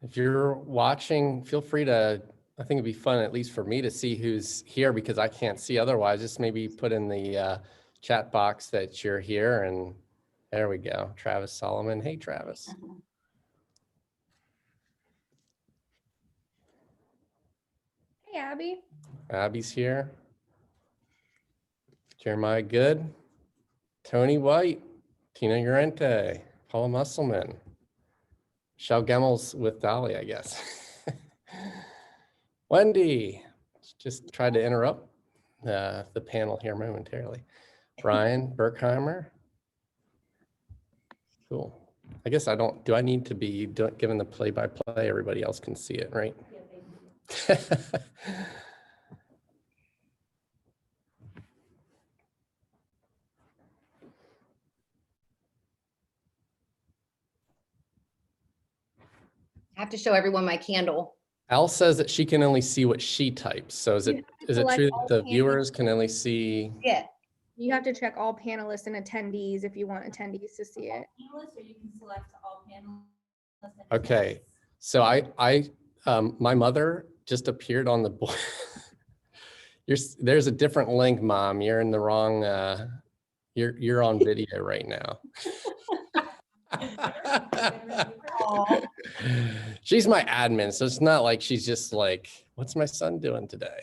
If you're watching, feel free to, I think it'd be fun, at least for me, to see who's here because I can't see otherwise. Just maybe put in the chat box that you're here, and there we go. Travis Solomon. Hey, Travis. Hey, Abby. Abby's here. Jeremiah Good. Tony White. Tina Urente. Paula Musselman. Michelle Gemmel's with Dolly, I guess. Wendy. Just tried to interrupt the panel here momentarily. Brian Berkheimer. Cool. I guess I don't, do I need to be given the play-by-play? Everybody else can see it, right? Yeah, I have to show everyone my candle. Al says that she can only see what she types. So is it true that the viewers can only see? Yeah. You have to check all panelists and attendees if you want attendees to see it. Panelists, or you can select all panelists. Okay. So my mother just appeared on the board. There's a different link, Mom. You're in the wrong, you're on video right now. She's my admin, so it's not like she's just like, what's my son doing today?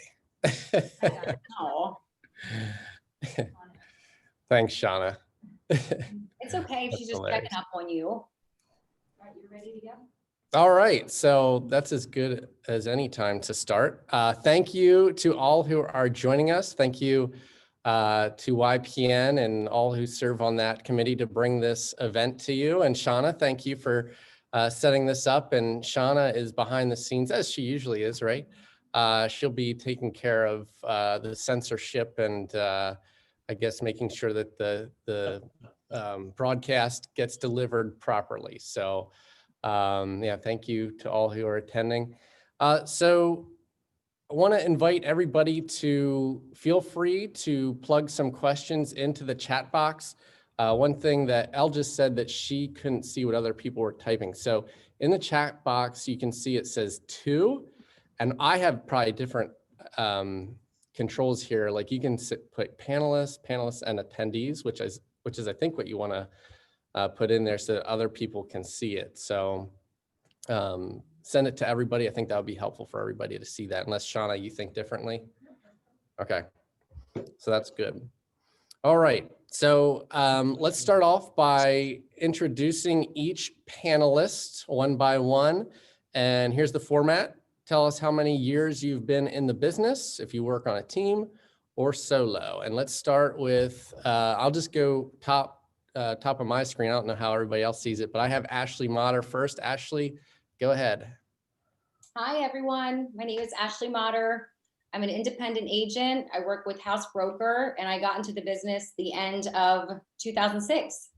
Thanks, Shauna. It's okay if she's just checking up on you. All right, you ready to go? All right, so that's as good as any time to start. Thank you to all who are joining us. Thank you to YPN and all who serve on that committee to bring this event to you. And Shauna, thank you for setting this up. And Shauna is behind the scenes, as she usually is, right? She'll be taking care of the censorship and I guess making sure that the broadcast gets delivered properly. So yeah, thank you to all who are attending. So I want to invite everybody to feel free to plug some questions into the chat box. One thing that Elle just said that she couldn't see what other people were typing. So in the chat box, you can see it says 2, and I have probably different controls here. Like you can put panelists and attendees, which is I think what you want to put in there so that other people can see it. So send it to everybody. I think that would be helpful for everybody to see that, unless Shauna, you think differently. Okay, so that's good. All right, so let's start off by introducing each panelist one by one. And here's the format. Tell us how many years you've been in the business, if you work on a team or solo. And let's start with, I'll just go top of my screen. I don't know how everybody else sees it, but I have Ashley Motter first. Ashley, go ahead. Hi, everyone. My name is Ashley Motter. I'm an independent agent. I work with House Broker, and I got into the business the end of 2006.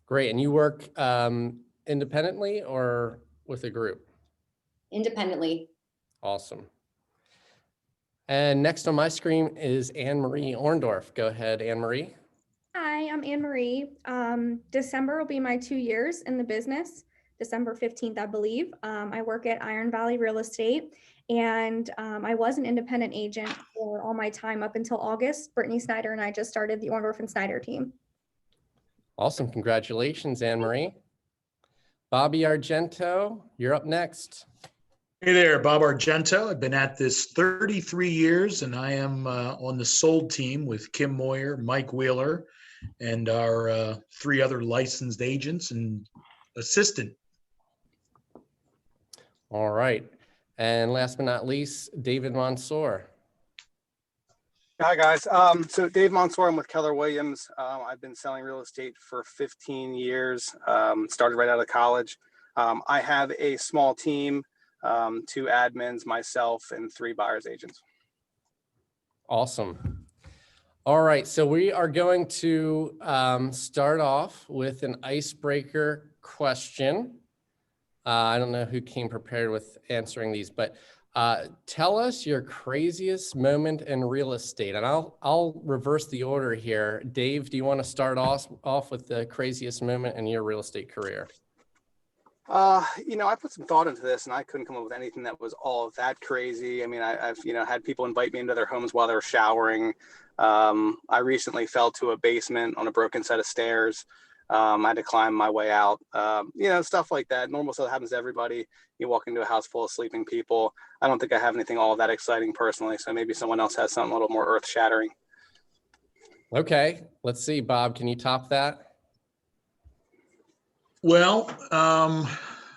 Great. And you work independently or with a group? Independently. Awesome. And next on my screen is Anne-Marie Orndorff. Go ahead, Anne-Marie. Hi, I'm Anne-Marie. December will be my 2 years in the business, December 15th, I believe. I work at Iron Valley Real Estate, and I was an independent agent for all my time up until August. Brittany Snyder and I just started the Orndorff and Snyder team. Awesome. Congratulations, Anne-Marie. Bobby Argento, you're up next. Hey there, Bob Argento. I've been at this 33 years, and I am on the sold team with Kim Moyer, Mike Wheeler, and our 3 other licensed agents and assistant. All right. And last but not least, David Monsoor. Hi, guys. So Dave Monsoor, I'm with Keller Williams. I've been selling real estate for 15 years, started right out of college. I have a small team, 2 admins, myself, and 3 buyer's agents. Awesome. All right, so we are going to start off with an icebreaker question. I don't know who came prepared with answering these, but Tell us your craziest moment in real estate, and I'll reverse the order here. Dave, do you want to start off with the craziest moment in your real estate career? I put some thought into this and I couldn't come up with anything that was all that crazy. I mean, I've had people invite me into their homes while they're showering. I recently fell to a basement on a broken set of stairs. I had to climb my way out, stuff like that. Normal stuff happens to everybody. You walk into a house full of sleeping people. I don't think I have anything all that exciting personally. So maybe someone else has something a little more earth shattering. Okay, let's see, Bob, can you top that? Well,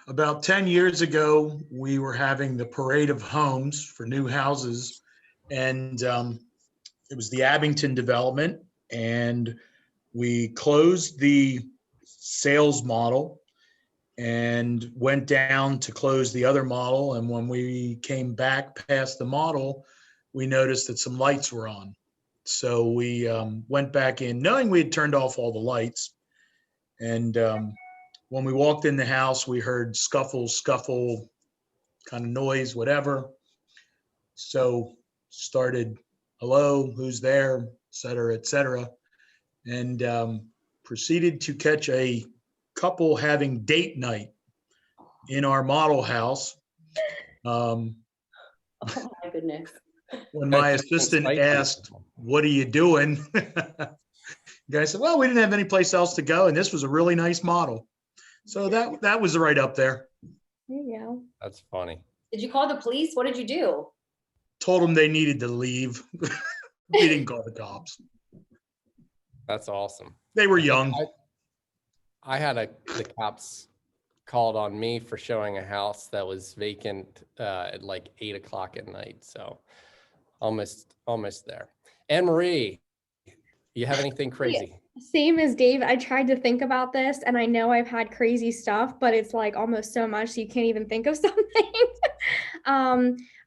about 10 years ago, we were having the parade of homes for new houses, and it was the Abington development, and we closed the sales model and went down to close the other model. And when we came back past the model, we noticed that some lights were on. So we went back in knowing we had turned off all the lights. And when we walked in the house, we heard scuffle, kind of noise, whatever. So started, hello, who's there, et cetera. And proceeded to catch a couple having date night in our model house. Oh my goodness. When my assistant asked, what are you doing? The guy said, well, we didn't have any place else to go. And this was a really nice model. So that was right up there. There you go. That's funny. Did you call the police? What did you do? Told them they needed to leave. We didn't call the cops. That's awesome. They were young. I had the cops called on me for showing a house that was vacant at like 8 o'clock at night. So almost there. Anne Marie, you have anything crazy? Same as Dave. I tried to think about this, and I know I've had crazy stuff, but it's like almost so much so you can't even think of something.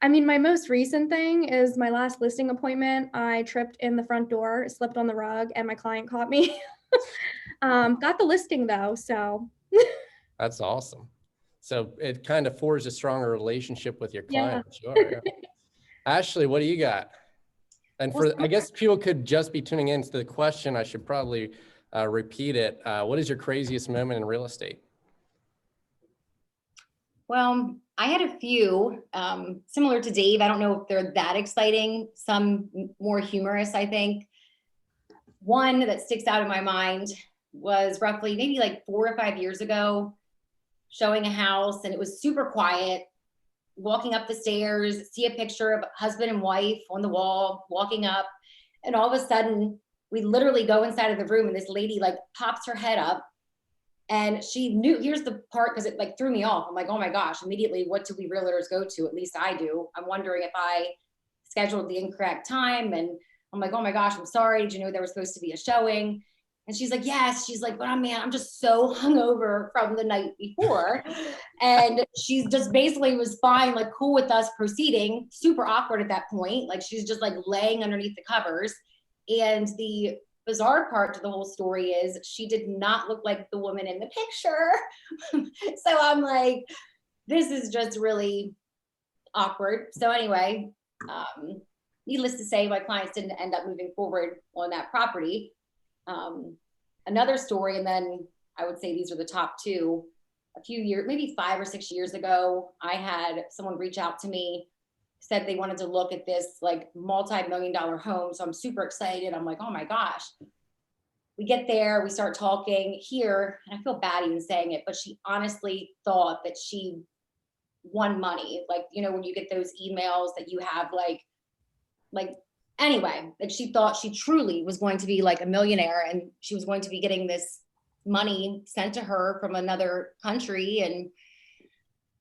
I mean, my most recent thing is my last listing appointment. I tripped in the front door, slipped on the rug, and my client caught me. Got the listing though, so. That's awesome. So it kind of forged a stronger relationship with your client. Yeah. Sure. Yeah. Ashley, what do you got? And I guess people could just be tuning into the question. I should probably repeat it. What is your craziest moment in real estate? Well, I had a few similar to Dave. I don't know if they're that exciting. Some more humorous, I think. One that sticks out in my mind was roughly maybe like 4 or 5 years ago, showing a house, and it was super quiet. Walking up the stairs, see a picture of husband and wife on the wall, walking up, and all of a sudden we literally go inside of the room and this lady like pops her head up, and she knew, here's the part, because it like threw me off. I'm like, oh my gosh, immediately what do we realtors go to? At least I do. I'm wondering if I scheduled the incorrect time, and I'm like, oh my gosh, I'm sorry, did you know there was supposed to be a showing? And she's like, yes. She's like, but I'm just so hungover from the night before. And she just basically was fine, like cool with us proceeding, super awkward at that point. Like she's just like laying underneath the covers. And the bizarre part to the whole story is she did not look like the woman in the picture. So I'm like, this is just really awkward. So anyway, needless to say, my clients didn't end up moving forward on that property. Another story, and then I would say these are the top two. A few years, maybe 5 or 6 years ago, I had someone reach out to me, said they wanted to look at this like multi-million-dollar home. So I'm super excited. I'm like, oh my gosh. We get there, we start talking here, and I feel bad even saying it, but she honestly thought that she won money. Like, you know, when you get those emails that you have like anyway, that she thought she truly was going to be like a millionaire, and she was going to be getting this money sent to her from another country. And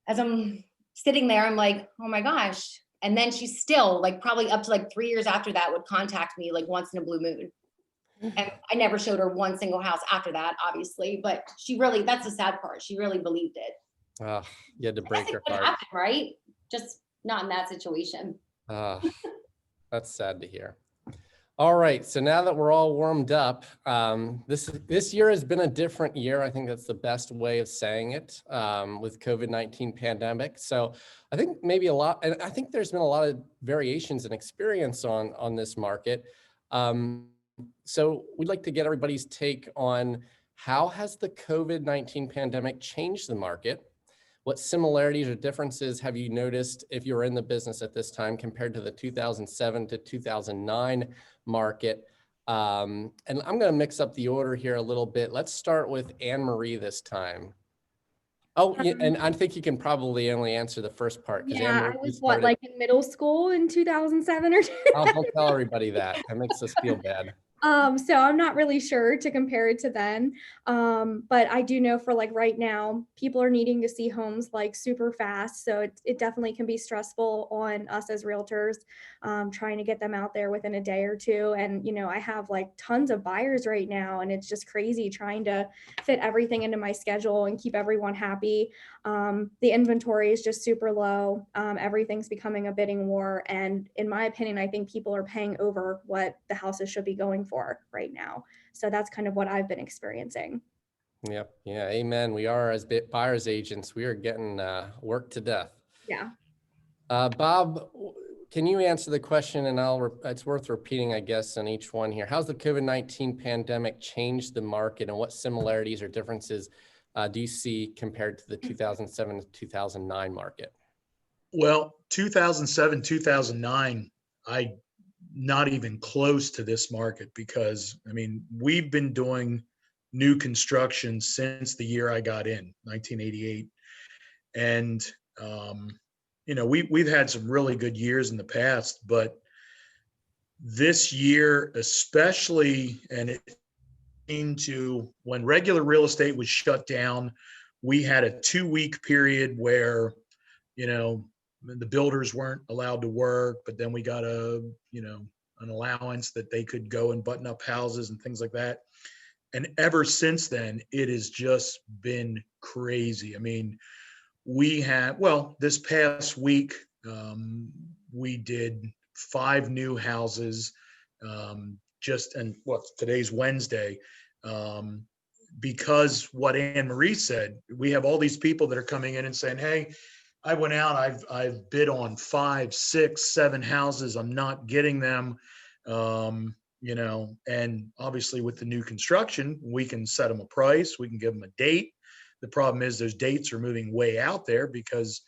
as I'm sitting there, I'm like, oh my gosh. And then she still, like probably up to like 3 years after that, would contact me like once in a blue moon. And I never showed her one single house after that, obviously, but she really, that's the sad part. She really believed it. You had to break her heart. Happen, right? Just not in that situation. That's sad to hear. All right, so now that we're all warmed up, this year has been a different year. I think that's the best way of saying it, with COVID-19 pandemic. So I think maybe and I think there's been a lot of variations in experience on this market. So we'd like to get everybody's take on how has the COVID-19 pandemic changed the market? What similarities or differences have you noticed if you're in the business at this time compared to the 2007 to 2009 market? And I'm going to mix up the order here a little bit. Let's start with Anne Marie this time. Oh, yeah, and I think you can probably only answer the first part. Yeah, I was like in middle school in 2007 or Oh, don't tell everybody that. That makes us feel bad. So I'm not really sure to compare it to then. But I do know for like right now, people are needing to see homes like super fast. So it definitely can be stressful on us as realtors, trying to get them out there within a day or two. And, you know, I have like tons of buyers right now, and it's just crazy trying to fit everything into my schedule and keep everyone happy. The inventory is just super low. Everything's becoming a bidding war. And in my opinion, I think people are paying over what the houses should be going for right now. So that's kind of what I've been experiencing. Yep. Yeah. Amen. We are, as buyer's agents, we are getting worked to death. Yeah. Bob, can you answer the question? And it's worth repeating, I guess, on each one here. How's the COVID-19 pandemic changed the market, and what similarities or differences do you see compared to the 2007 to 2009 market? Well, 2007, 2009, not even close to this market, because I mean, we've been doing new construction since the year I got in, 1988. And, you know, we've had some really good years in the past, but this year, especially, and it into when regular real estate was shut down, we had a 2-week period where, you know, the builders weren't allowed to work, but then we got an allowance that they could go and button up houses and things like that. And ever since then, it has just been crazy. I mean, this past week, we did 5 new houses, today's Wednesday. Because what Anne Marie said, we have all these people that are coming in and saying, hey, I went out, I've bid on 5, 6, 7 houses. I'm not getting them. And obviously with the new construction, we can set them a price, we can give them a date. The problem is those dates are moving way out there, because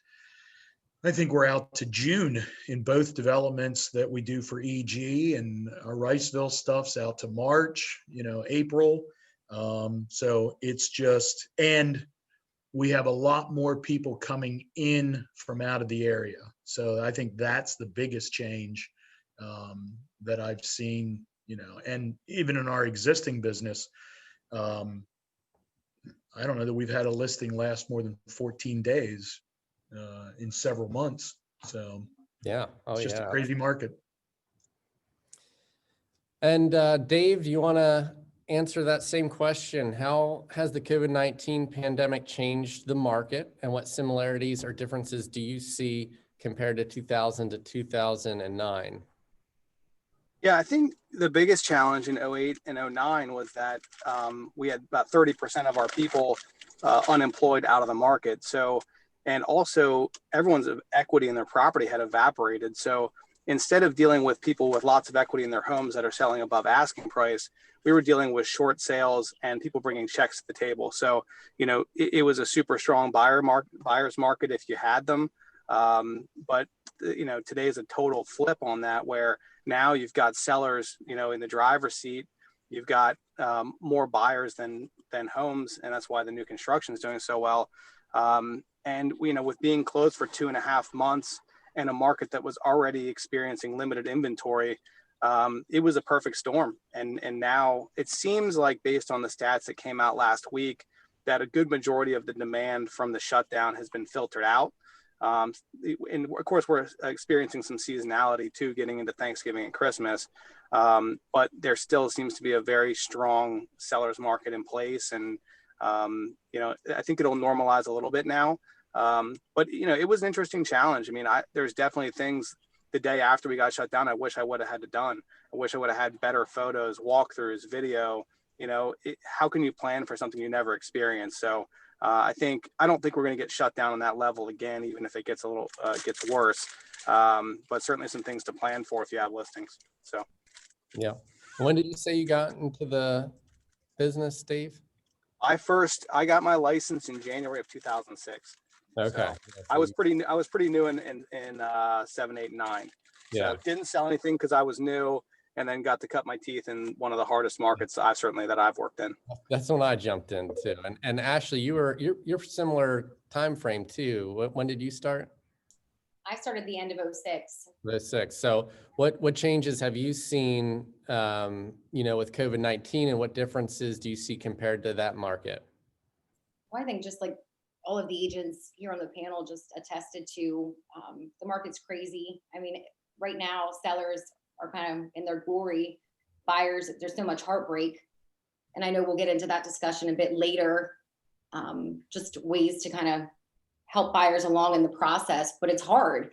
I think we're out to June in both developments that we do for EG, and our Riceville stuff's out to March, April. So it's just, and we have a lot more people coming in from out of the area. So I think that's the biggest change that I've seen, and even in our existing business, I don't know that we've had a listing last more than 14 days in several months. So yeah, it's just a crazy market. And Dave, do you want to answer that same question? How has the COVID-19 pandemic changed the market, and what similarities or differences do you see compared to 2000 to 2009? Yeah, I think the biggest challenge in 08 and 09 was that we had about 30% of our people unemployed out of the market. So, and also everyone's equity in their property had evaporated. So instead of dealing with people with lots of equity in their homes that are selling above asking price, we were dealing with short sales and people bringing checks to the table. So, it was a super strong buyer's market if you had them. But today is a total flip on that, where now you've got sellers, in the driver's seat. You've got more buyers than homes, and that's why the new construction is doing so well. And with being closed for 2.5 months and a market that was already experiencing limited inventory, it was a perfect storm. And now it seems like, based on the stats that came out last week, that a good majority of the demand from the shutdown has been filtered out. And of course, we're experiencing some seasonality too, getting into Thanksgiving and Christmas. But there still seems to be a very strong seller's market in place. And, I think it'll normalize a little bit now. But, it was an interesting challenge. I mean, there's definitely things the day after we got shut down, I wish I would have had it done. I wish I would have had better photos, walkthroughs, video. How can you plan for something you never experienced? So I don't think we're going to get shut down on that level again, even if it gets gets worse. But certainly some things to plan for if you have listings. So, Yeah. When did you say you got into the business, Steve? I got my license in January of 2006. Okay. So I was pretty new in 7, 8, 9. Yeah. So didn't sell anything because I was new, and then got to cut my teeth in one of the hardest markets that I've worked in. That's when I jumped into. And Ashley, you're similar time frame too. When did you start? I started the end of 06. The 6. So what changes have you seen, with COVID-19, and what differences do you see compared to that market? Well, I think just like all of the agents here on the panel just attested to, the market's crazy. I mean, right now sellers are kind of in their glory. Buyers, there's so much heartbreak. And I know we'll get into that discussion a bit later, just ways to kind of help buyers along in the process, but it's hard.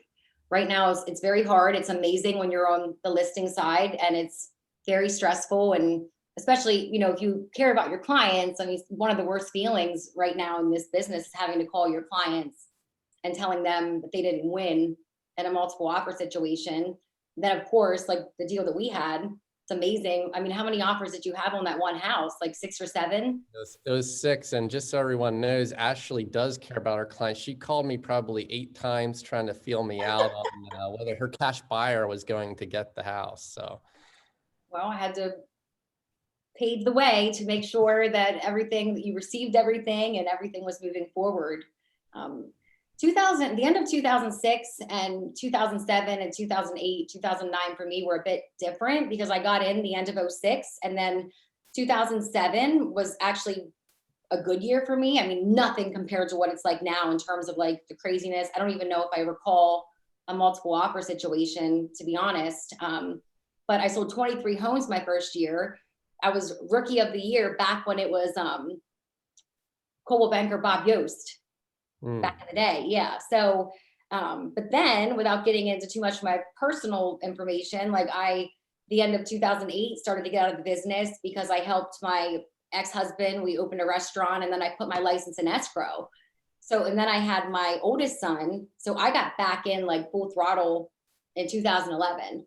Right now, it's very hard. It's amazing when you're on the listing side, and it's very stressful. And especially, if you care about your clients, I mean, one of the worst feelings right now in this business is having to call your clients and telling them that they didn't win in a multiple offer situation. Then of course, like the deal that we had, it's amazing. I mean, how many offers did you have on that one house? Like 6 or 7? It was 6. And just so everyone knows, Ashley does care about her clients. She called me probably 8 times trying to feel me out on whether her cash buyer was going to get the house. So, well, I had to pave the way to make sure that you received everything and everything was moving forward. The end of 2006 and 2007 and 2008, 2009 for me were a bit different because I got in the end of 06, and then 2007 was actually a good year for me. I mean, nothing compared to what it's like now in terms of like the craziness. I don't even know if I recall a multiple offer situation, to be honest. But I sold 23 homes my first year. I was rookie of the year back when it was Coldwell Banker Bob Yost. Back in the day. Yeah. So, but then without getting into too much of my personal information, the end of 2008 started to get out of the business because I helped my ex-husband. We opened a restaurant, and then I put my license in escrow. So, and then I had my oldest son. So I got back in like full throttle in 2011.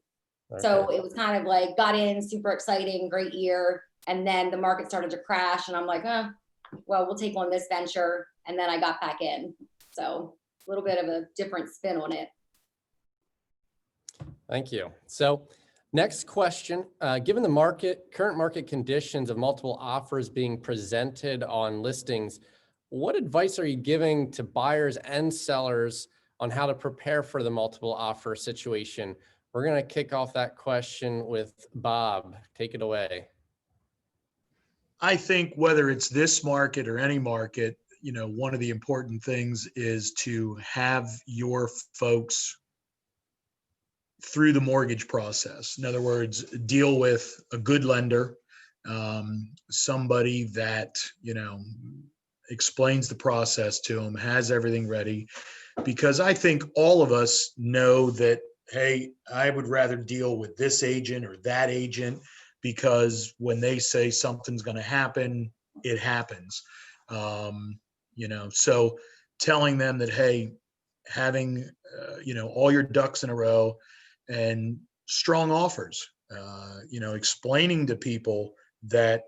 Okay. So it was kind of like got in, super exciting, great year. And then the market started to crash, and I'm like, well, we'll take on this venture. And then I got back in. So a little bit of a different spin on it. Thank you. So next question, given the current market conditions of multiple offers being presented on listings, what advice are you giving to buyers and sellers on how to prepare for the multiple offer situation? We're going to kick off that question with Bob. Take it away. I think whether it's this market or any market, one of the important things is to have your folks through the mortgage process. In other words, deal with a good lender, somebody that, explains the process to them, has everything ready. Because I think all of us know that, hey, I would rather deal with this agent or that agent, because when they say something's going to happen, it happens. So telling them that, hey, having, all your ducks in a row and strong offers, explaining to people that,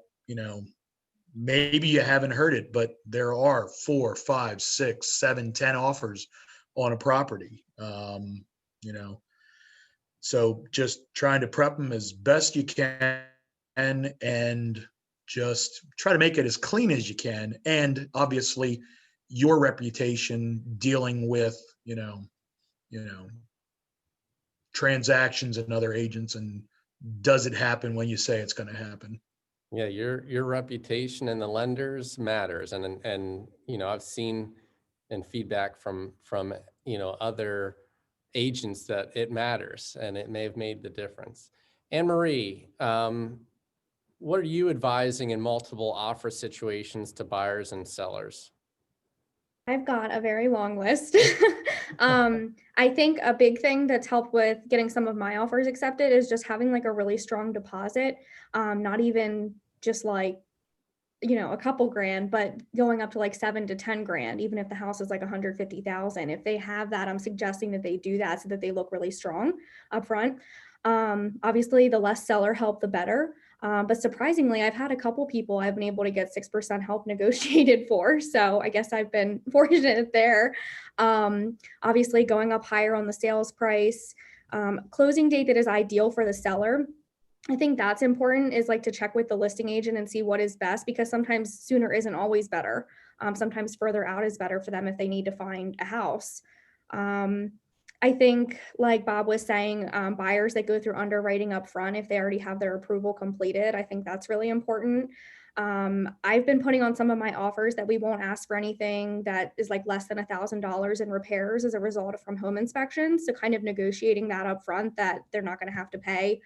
maybe you haven't heard it, but there are 4, 5, 6, 7, 10 offers on a property, so just trying to prep them as best you can and just try to make it as clean as you can. And obviously your reputation dealing with, transactions and other agents, and does it happen when you say it's going to happen? Yeah, your reputation and the lenders matters. And I've seen and feedback from other agents that it matters, and it may have made the difference. Anne Marie, what are you advising in multiple offer situations to buyers and sellers? I've got a very long list. I think a big thing that's helped with getting some of my offers accepted is just having like a really strong deposit. Not even just like, a couple grand, but going up to like 7 to 10 grand, even if the house is like 150,000. If they have that, I'm suggesting that they do that so that they look really strong up front. Obviously, the less seller help, the better. But surprisingly, I've had a couple people I've been able to get 6% help negotiated for. So I guess I've been fortunate there. Obviously, going up higher on the sales price, closing date that is ideal for the seller. I think that's important, is like to check with the listing agent and see what is best, because sometimes sooner isn't always better. Sometimes further out is better for them if they need to find a house. I think, like Bob was saying, buyers that go through underwriting up front, if they already have their approval completed, I think that's really important. I've been putting on some of my offers that we won't ask for anything that is like less than $1,000 in repairs as a result of from home inspections. So kind of negotiating that up front, that they're not going to have to pay,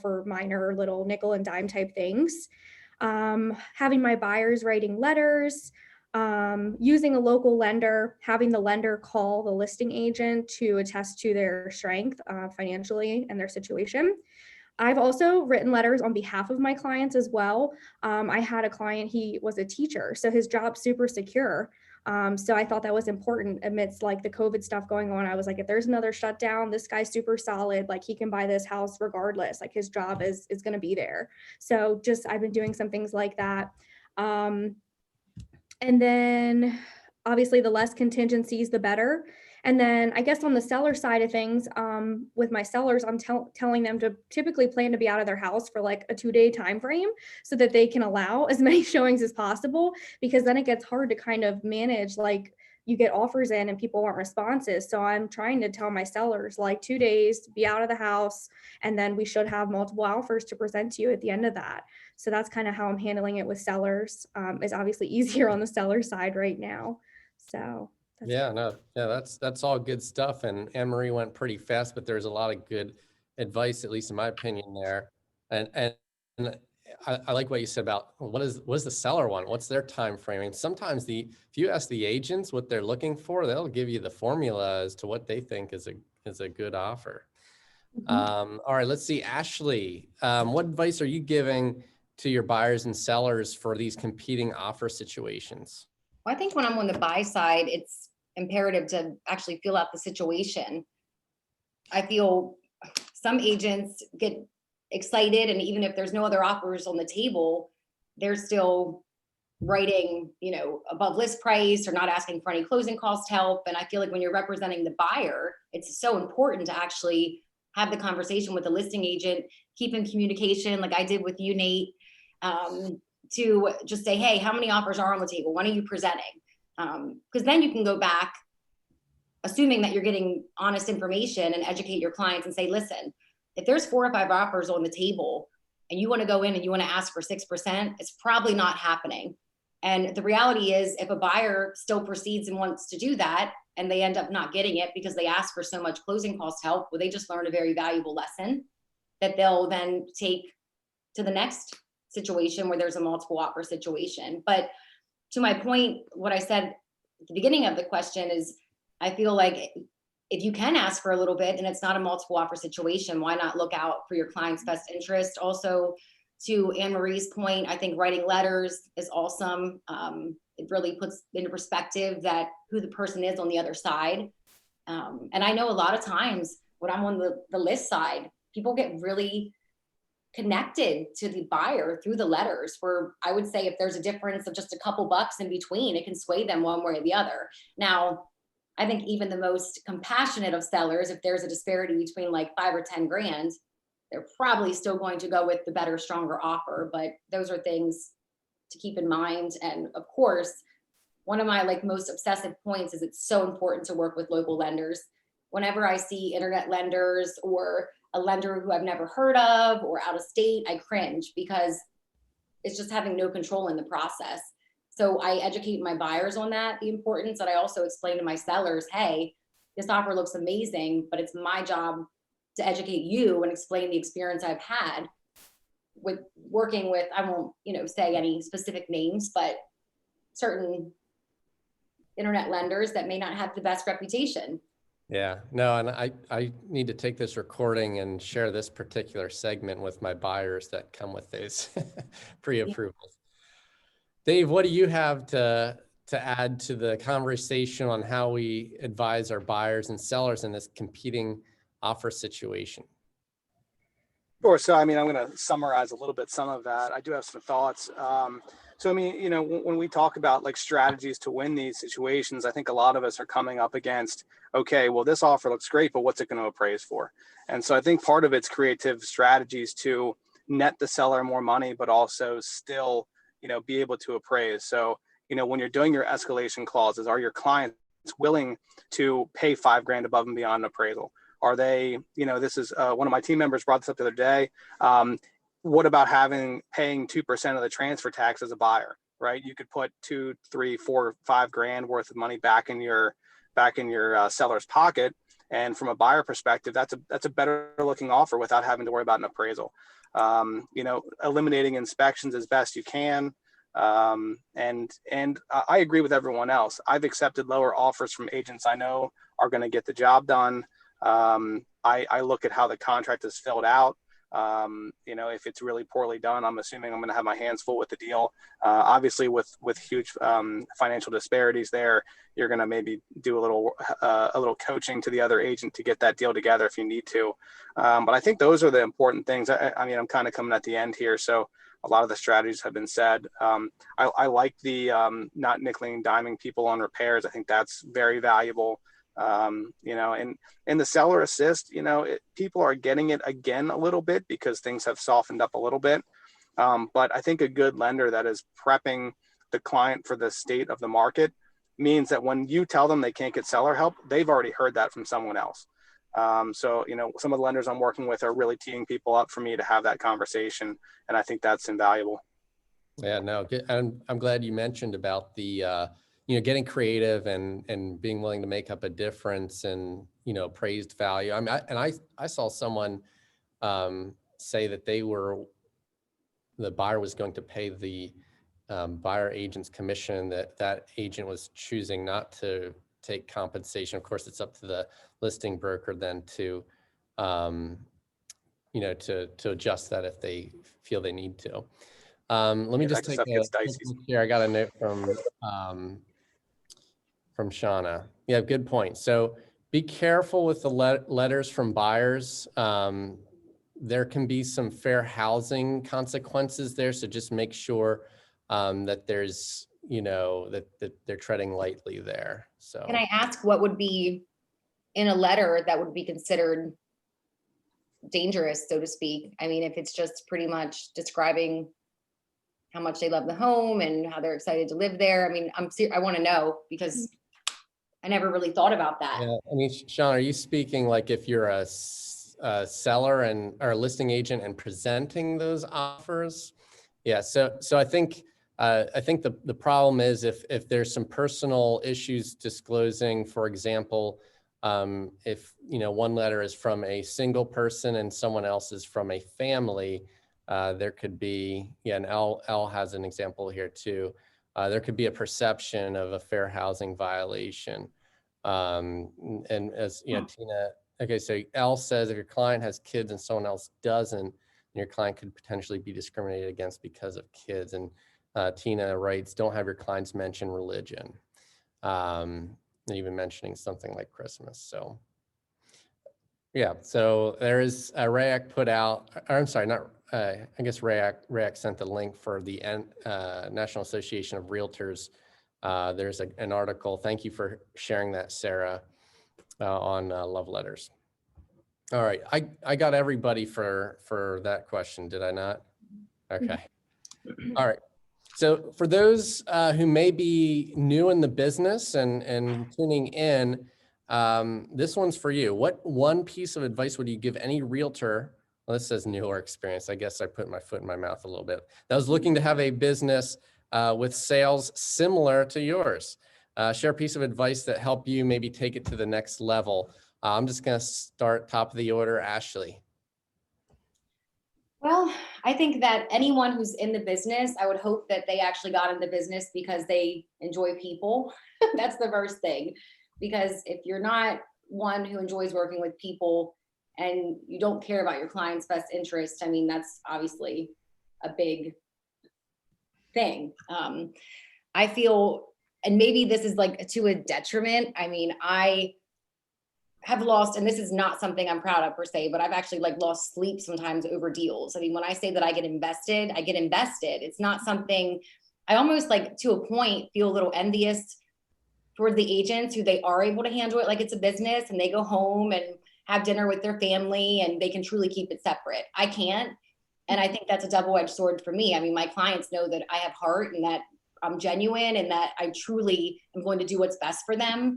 for minor little nickel and dime type things. Having my buyers writing letters, using a local lender, having the lender call the listing agent to attest to their strength financially and their situation. I've also written letters on behalf of my clients as well. I had a client, he was a teacher, so his job's super secure. So I thought that was important amidst like the COVID stuff going on. I was like, if there's another shutdown, this guy's super solid. Like he can buy this house regardless. Like his job is going to be there. So just, I've been doing some things like that. And then obviously the less contingencies, the better. And then I guess on the seller side of things, with my sellers, I'm telling them to typically plan to be out of their house for like a 2-day time frame so that they can allow as many showings as possible, because then it gets hard to kind of manage, like you get offers in and people aren't responsive. So I'm trying to tell my sellers like 2 days, be out of the house, and then we should have multiple offers to present to you at the end of that. So that's kind of how I'm handling it with sellers. It's obviously easier on the seller side right now. So that's all good stuff. And Anne-Marie went pretty fast, but there's a lot of good advice, at least in my opinion there. And I like what you said about what is the seller want? What's their time framing? Sometimes if you ask the agents what they're looking for, they'll give you the formula as to what they think is a good offer. All right, let's see, Ashley, what advice are you giving to your buyers and sellers for these competing offer situations? Well, I think when I'm on the buy side, it's imperative to actually feel out the situation. I feel some agents get excited, and even if there's no other offers on the table, they're still writing, above list price or not asking for any closing cost help. And I feel like when you're representing the buyer, it's so important to actually have the conversation with the listing agent, keep in communication like I did with you, Nate, to just say, hey, how many offers are on the table? When are you presenting? Because then you can go back, assuming that you're getting honest information, and educate your clients and say, listen, if there's 4 or 5 offers on the table and you want to go in and you want to ask for 6%, it's probably not happening. And the reality is, if a buyer still proceeds and wants to do that and they end up not getting it because they ask for so much closing cost help, well, they just learned a very valuable lesson that they'll then take to the next situation where there's a multiple offer situation. But to my point, what I said at the beginning of the question is, I feel like if you can ask for a little bit and it's not a multiple offer situation, why not look out for your client's best interest? Also, to Anne-Marie's point, I think writing letters is awesome. It really puts into perspective that who the person is on the other side. And I know a lot of times when I'm on the list side, people get really connected to the buyer through the letters, where I would say if there's a difference of just a couple bucks in between, it can sway them one way or the other. Now, I think even the most compassionate of sellers, if there's a disparity between like 5 or 10 grand, they're probably still going to go with the better, stronger offer. But those are things to keep in mind. And of course, one of my most obsessive points is it's so important to work with local lenders. Whenever I see internet lenders or a lender who I've never heard of or out of state, I cringe, because it's just having no control in the process. So I educate my buyers on that, the importance, and I also explain to my sellers, hey, this offer looks amazing, but it's my job to educate you and explain the experience I've had with working with, I won't, say any specific names, but certain internet lenders that may not have the best reputation. Yeah, no, and I need to take this recording and share this particular segment with my buyers that come with these pre-approvals. Dave, what do you have to add to the conversation on how we advise our buyers and sellers in this competing offer situation? Sure. So, I mean, I'm going to summarize a little bit some of that. I do have some thoughts. So, I mean, you know, when we talk about like strategies to win these situations, I think a lot of us are coming up against, okay, well, this offer looks great, but what's it going to appraise for? And so I think part of it's creative strategies to net the seller more money, but also still, you know, be able to appraise. So, you know, when you're doing your escalation clauses, are your clients willing to pay $5,000 above and beyond an appraisal? Are they, you know, this is one of my team members brought this up the other day. What about paying 2% of the transfer tax as a buyer, right? You could put $2, $3, $4, $5,000 worth of money back in your seller's pocket. And from a buyer perspective, that's a better looking offer without having to worry about an appraisal. You know, eliminating inspections as best you can. And I agree with everyone else. I've accepted lower offers from agents I know are going to get the job done. I look at how the contract is filled out. You know, if it's really poorly done, I'm assuming I'm going to have my hands full with the deal. Obviously with huge financial disparities there, you're going to maybe do a little coaching to the other agent to get that deal together if you need to. But I think those are the important things. I mean, I'm kind of coming at the end here, so a lot of the strategies have been said. I like the not nickeling and diming people on repairs. I think that's very valuable. You know, and in the seller assist, you know, people are getting it again a little bit because things have softened up a little bit. But I think a good lender that is prepping the client for the state of the market means that when you tell them they can't get seller help, they've already heard that from someone else. So, you know, some of the lenders I'm working with are really teeing people up for me to have that conversation. And I think that's invaluable. Yeah, no, I'm glad you mentioned about the, you know, getting creative and being willing to make up a difference and, you know, appraised value. I mean, I saw someone say that the buyer was going to pay the buyer agent's commission, that agent was choosing not to take compensation. Of course, it's up to the listing broker then to, you know, to adjust that if they feel they need to. Let me just take a quick look here. I got a note from Shauna. Yeah, good point. So be careful with the letters from buyers. There can be some fair housing consequences there. So just make sure that there's, you know, that they're treading lightly there. So Can I ask what would be in a letter that would be considered dangerous, so to speak? I mean, if it's just pretty much describing how much they love the home and how they're excited to live there. I mean, I want to know because I never really thought about that. yeah, I mean, Sean, are you speaking like if you're a seller or a listing agent and presenting those offers? Yeah, so I think the problem is if there's some personal issues disclosing, for example, if, you know, one letter is from a single person and someone else is from a family, there could be, yeah, and L has an example here too. There could be a perception of a fair housing violation. And as you know, Tina, okay, so L says if your client has kids and someone else doesn't, your client could potentially be discriminated against because of kids. And Tina writes, don't have your clients mention religion, even mentioning something like Christmas. So yeah, so there is a RAYAC put out, or I'm sorry, not, I guess RAYAC sent the link for the National Association of Realtors. There's an article. Thank you for sharing that, Sarah, on love letters. All right, I got everybody for that question, did I not? Okay. All right. So for those who may be new in the business and tuning in, this one's for you. What one piece of advice would you give any realtor? Well, this says new or experienced. I guess I put my foot in my mouth a little bit. That was looking to have a business with sales similar to yours. Share a piece of advice that helped you maybe take it to the next level. I'm just going to start top of the order, Ashley. Well, I think that anyone who's in the business, I would hope that they actually got into business because they enjoy people. That's the first thing. Because if you're not one who enjoys working with people and you don't care about your client's best interest, I mean, that's obviously a big thing. I feel, and maybe this is like to a detriment. I mean, I have lost, and this is not something I'm proud of per se, but I've actually like lost sleep sometimes over deals. I mean, when I say that I get invested, I get invested. It's not something, I almost like to a point feel a little envious towards the agents who they are able to handle it like it's a business and they go home and have dinner with their family and they can truly keep it separate. I can't. And I think that's a double-edged sword for me. I mean, my clients know that I have heart and that I'm genuine and that I truly am going to do what's best for them.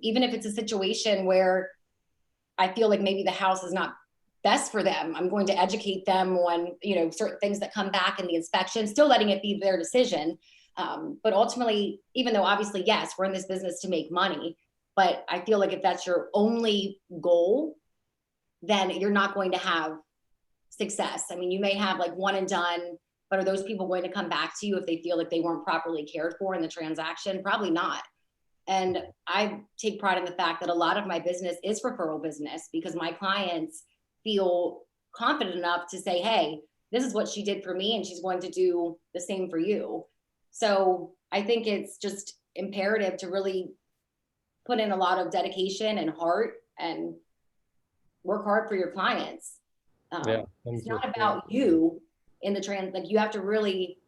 Even if it's a situation where I feel like maybe the house is not best for them, I'm going to educate them on, you know, certain things that come back in the inspection, still letting it be their decision. But ultimately, even though obviously, yes, we're in this business to make money, but I feel like if that's your only goal, then you're not going to have success. I mean, you may have like one and done, but are those people going to come back to you if they feel like they weren't properly cared for in the transaction? Probably not. And I take pride in the fact that a lot of my business is referral business because my clients feel confident enough to say, hey, this is what she did for me and she's going to do the same for you. So I think it's just imperative to really put in a lot of dedication and heart and work hard for your clients. It's not about you in the trans, like you have to really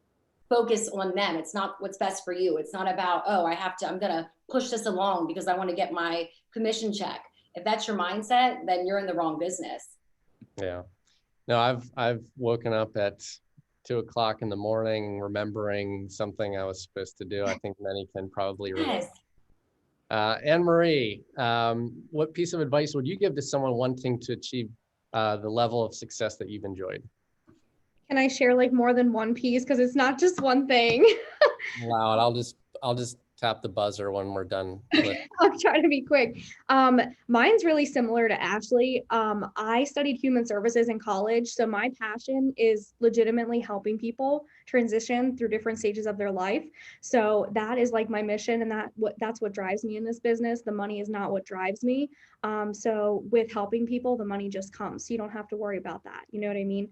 focus on them. It's not what's best for you. It's not about, oh, I'm gonna push this along because I want to get my commission check. If that's your mindset, then you're in the wrong business. Yeah. No, I've woken up at 2 o'clock in the morning, remembering something I was supposed to do. I think many can probably relate. Yes. Anne Marie, what piece of advice would you give to someone wanting to achieve the level of success that you've enjoyed? Can I share like more than one piece? Because it's not just one thing. Allow it. I'll just tap the buzzer when we're done. I'll try to be quick. Mine's really similar to Ashley. I studied human services in college, so my passion is legitimately helping people transition through different stages of their life. So that is like my mission, and that's what drives me in this business. The money is not what drives me. So with helping people, the money just comes. So you don't have to worry about that. You know what I mean?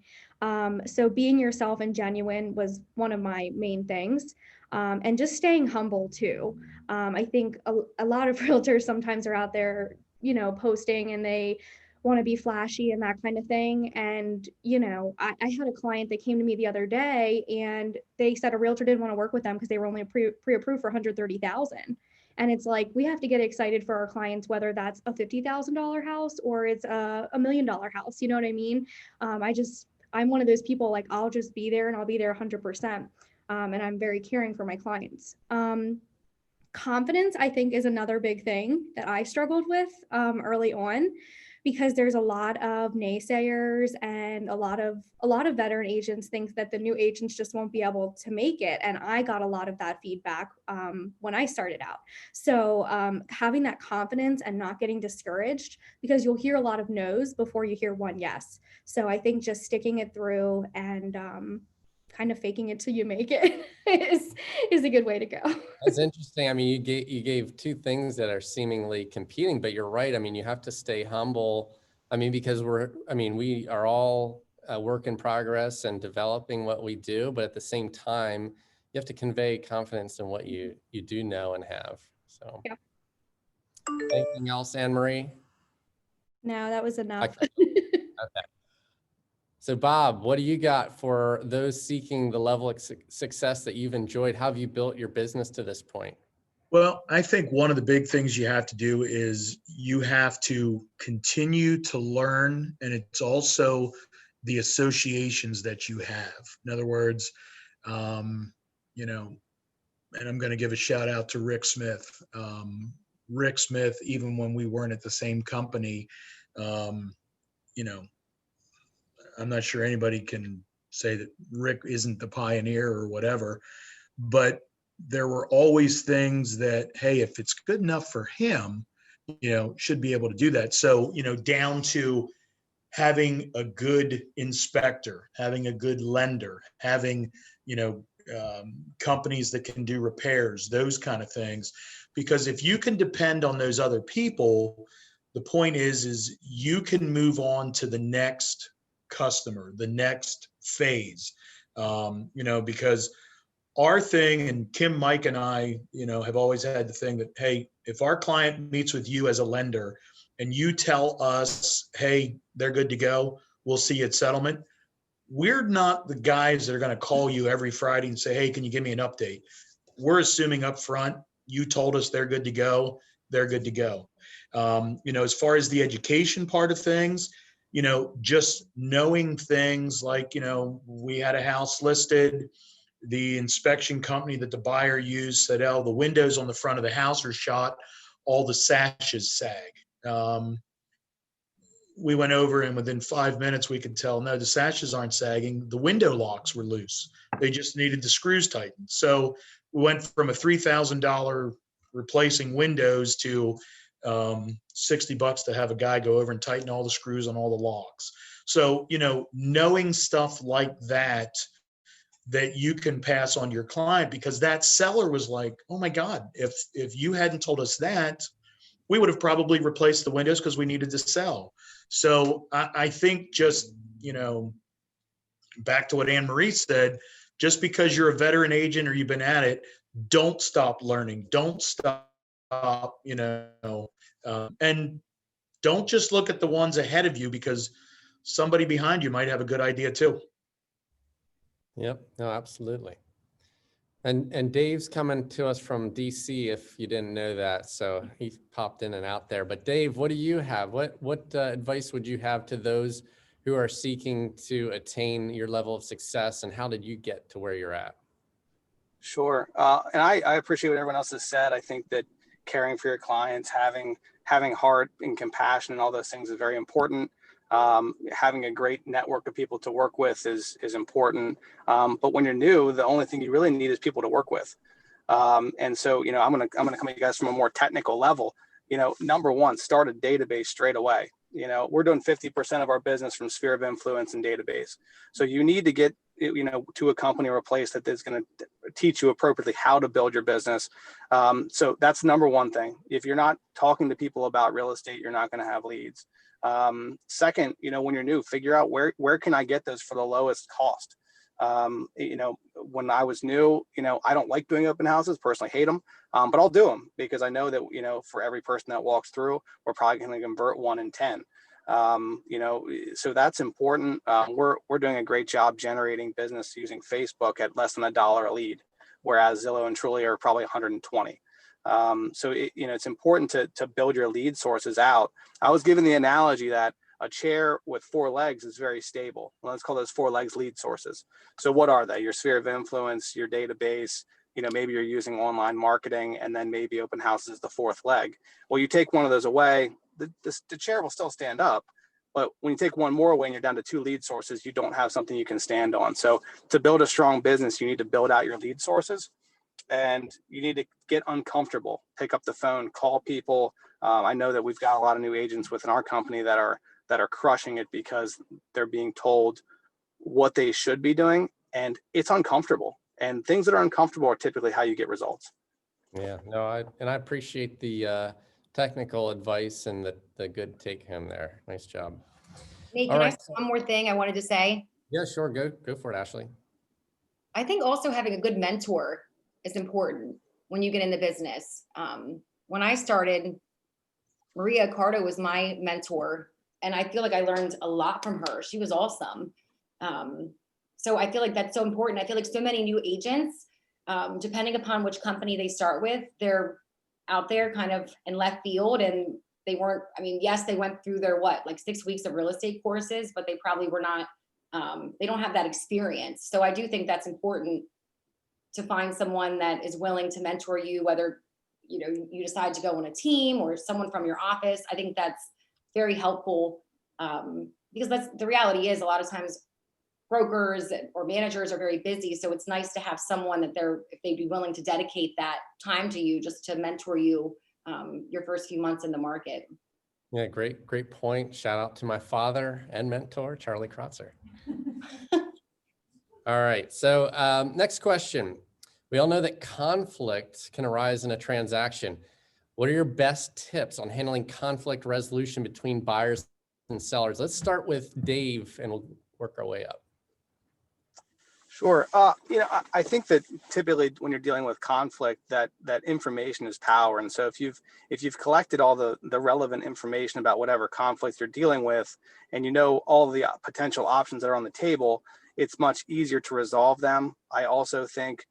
So being yourself and genuine was one of my main things. And just staying humble too. I think a lot of realtors sometimes are out there, you know, posting and they want to be flashy and that kind of thing. And, you know, I had a client that came to me the other day and they said a realtor didn't want to work with them because they were only pre-approved for $130,000. And it's like, we have to get excited for our clients, whether that's a $50,000 house or it's a $1 million house. You know what I mean? I'm one of those people, like, I'll just be there and I'll be there 100%. And I'm very caring for my clients. Confidence, I think, is another big thing that I struggled with early on, because there's a lot of naysayers and a lot of veteran agents think that the new agents just won't be able to make it. And I got a lot of that feedback when I started out. So having that confidence and not getting discouraged, because you'll hear a lot of no's before you hear one yes. So I think just sticking it through and kind of faking it till you make it is a good way to go. That's interesting. I mean, you gave two things that are seemingly competing, but you're right. I mean, you have to stay humble. I mean, because we are all a work in progress and developing what we do, but at the same time, you have to convey confidence in what you do know and have. So, yeah. Anything else, Anne Marie? No, that was enough. Okay. So Bob, what do you got for those seeking the level of success that you've enjoyed? How have you built your business to this point? Well, I think one of the big things you have to do is you have to continue to learn, and it's also the associations that you have. In other words, you know, and I'm going to give a shout out to Rick Smith. Rick Smith, even when we weren't at the same company, you know, I'm not sure anybody can say that Rick isn't the pioneer or whatever, but there were always things that, hey, if it's good enough for him, you know, should be able to do that. So, you know, down to, having a good inspector, having a good lender, having, companies that can do repairs, those kind of things. Because if you can depend on those other people, the point is you can move on to the next customer, the next phase. Because our thing, and Kim, Mike, and I, have always had the thing that, hey, if our client meets with you as a lender and you tell us, hey, they're good to go, we'll see you at settlement. We're not the guys that are going to call you every Friday and say, hey, can you give me an update? We're assuming up front, you told us they're good to go, they're good to go. As far as the education part of things, just knowing things like, we had a house listed, the inspection company that the buyer used said, oh, the windows on the front of the house are shot, all the sashes sag. We went over and within 5 minutes we could tell, no, the sashes aren't sagging. The window locks were loose. They just needed the screws tightened. So we went from a $3,000 replacing windows to $60 to have a guy go over and tighten all the screws on all the locks. So, knowing stuff like that you can pass on to your client, because that seller was like, oh my God, if you hadn't told us that, we would have probably replaced the windows because we needed to sell. So I think just, back to what Anne Marie said, just because you're a veteran agent or you've been at it, don't stop learning. Don't stop, and don't just look at the ones ahead of you, because somebody behind you might have a good idea too. Yep, no, absolutely. And Dave's coming to us from DC, if you didn't know that. So he popped in and out there. But Dave, what do you have? What advice would you have to those who are seeking to attain your level of success, and how did you get to where you're at? Sure. And I appreciate what everyone else has said. I think that caring for your clients, having heart and compassion and all those things is very important. Having a great network of people to work with is important. But when you're new, the only thing you really need is people to work with. And so, I'm gonna come at you guys from a more technical level. Number one, start a database straight away. We're doing 50% of our business from sphere of influence and database. So you need to get, to a company or a place that is going to teach you appropriately how to build your business. So that's number one thing. If you're not talking to people about real estate, you're not going to have leads. Second, when you're new, figure out where can I get those for the lowest cost? When I was new, I don't like doing open houses, personally hate them, but I'll do them because I know that, for every person that walks through, we're probably going to convert 1 in 10. So that's important. We're doing a great job generating business using Facebook at less than $1 a lead, whereas Zillow and Trulia are probably 120. So it's important to build your lead sources out. I was given the analogy that a chair with 4 legs is very stable. Well, let's call those 4 legs lead sources. So what are they? Your sphere of influence, your database, maybe you're using online marketing, and then maybe open house is the 4th leg. Well, you take one of those away, the chair will still stand up. But when you take one more away and you're down to 2 lead sources, you don't have something you can stand on. So to build a strong business, you need to build out your lead sources. And you need to get uncomfortable, pick up the phone, call people. I know that we've got a lot of new agents within our company that are crushing it because they're being told what they should be doing, and it's uncomfortable. And things that are uncomfortable are typically how you get results. Yeah, no, I appreciate the technical advice and the good take home there. Nice job. Nate, All can I right. say one more thing I wanted to say? Yeah, sure. Go for it, Ashley. I think also having a good mentor is important when you get into business. When I started, Maria Cardo was my mentor, and I feel like I learned a lot from her. She was awesome. So I feel like that's so important. I feel like so many new agents, depending upon which company they start with, they're out there kind of in left field, and they weren't, yes, they went through their 6 weeks of real estate courses, but they probably were not, they don't have that experience. So I do think that's important to find someone that is willing to mentor you, whether you decide to go on a team or someone from your office. I think that's very helpful, because that's the reality is a lot of times brokers or managers are very busy. So it's nice to have someone that if they'd be willing to dedicate that time to you just to mentor you your first few months in the market. Yeah, great point. Shout out to my father and mentor, Charlie Krotzer. All right, so next question. We all know that conflict can arise in a transaction. What are your best tips on handling conflict resolution between buyers and sellers? Let's start with Dave and we'll work our way up. Sure. I think that typically when you're dealing with conflict, that information is power. And so if you've collected all the relevant information about whatever conflict you're dealing with, and you know all the potential options that are on the table, it's much easier to resolve them. I also think,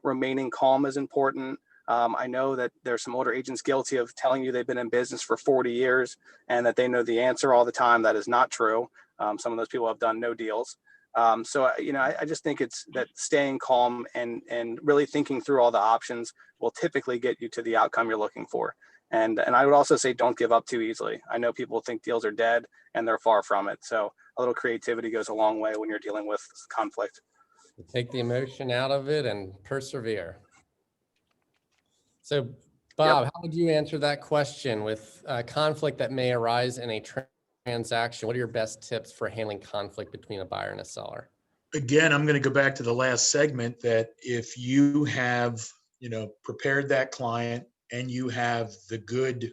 remaining calm is important. I know that there's some older agents guilty of telling you they've been in business for 40 years and that they know the answer all the time. That is not true. Some of those people have done no deals. I just think it's that staying calm and really thinking through all the options will typically get you to the outcome you're looking for. And I would also say don't give up too easily. I know people think deals are dead and they're far from it. So a little creativity goes a long way when you're dealing with conflict. Take the emotion out of it and persevere. So Bob, How would you answer that question with conflict that may arise in a transaction? What are your best tips for handling conflict between a buyer and a seller? Again, I'm going to go back to the last segment that if you have, prepared that client and you have the good,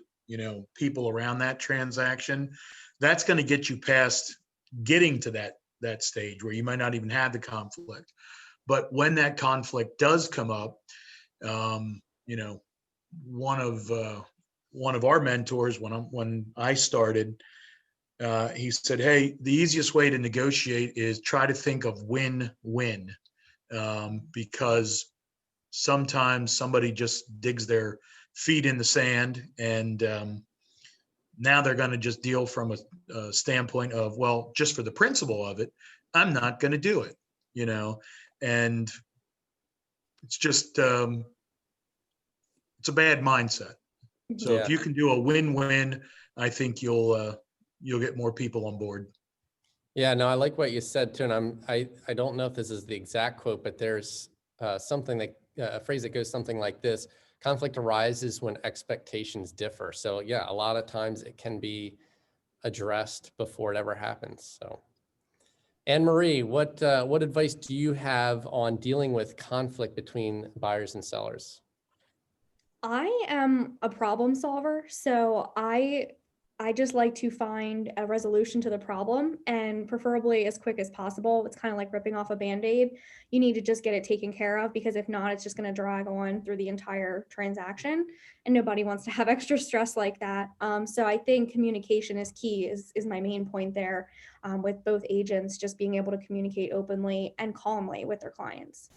people around that transaction, that's going to get you past getting to that stage where you might not even have the conflict. But when that conflict does come up, one of our mentors, when I started, he said, hey, the easiest way to negotiate is try to think of win-win, because sometimes somebody just digs their feet in the sand and now they're going to just deal from a standpoint of, well, just for the principle of it, I'm not going to do it, and it's just, it's a bad mindset. So if you can do a win-win, I think you'll get more people on board. Yeah, no, I like what you said too. And I don't know if this is the exact quote, but there's something that a phrase that goes something like this: conflict arises when expectations differ. So yeah, a lot of times it can be addressed before it ever happens. So Anne-Marie, what advice do you have on dealing with conflict between buyers and sellers? I am a problem solver, so I just like to find a resolution to the problem, and preferably as quick as possible. It's kind of like ripping off a Band-Aid. You need to just get it taken care of, because if not, it's just going to drag on through the entire transaction, and nobody wants to have extra stress like that. So I think communication is key, is my main point there, with both agents, just being able to communicate openly and calmly with their clients.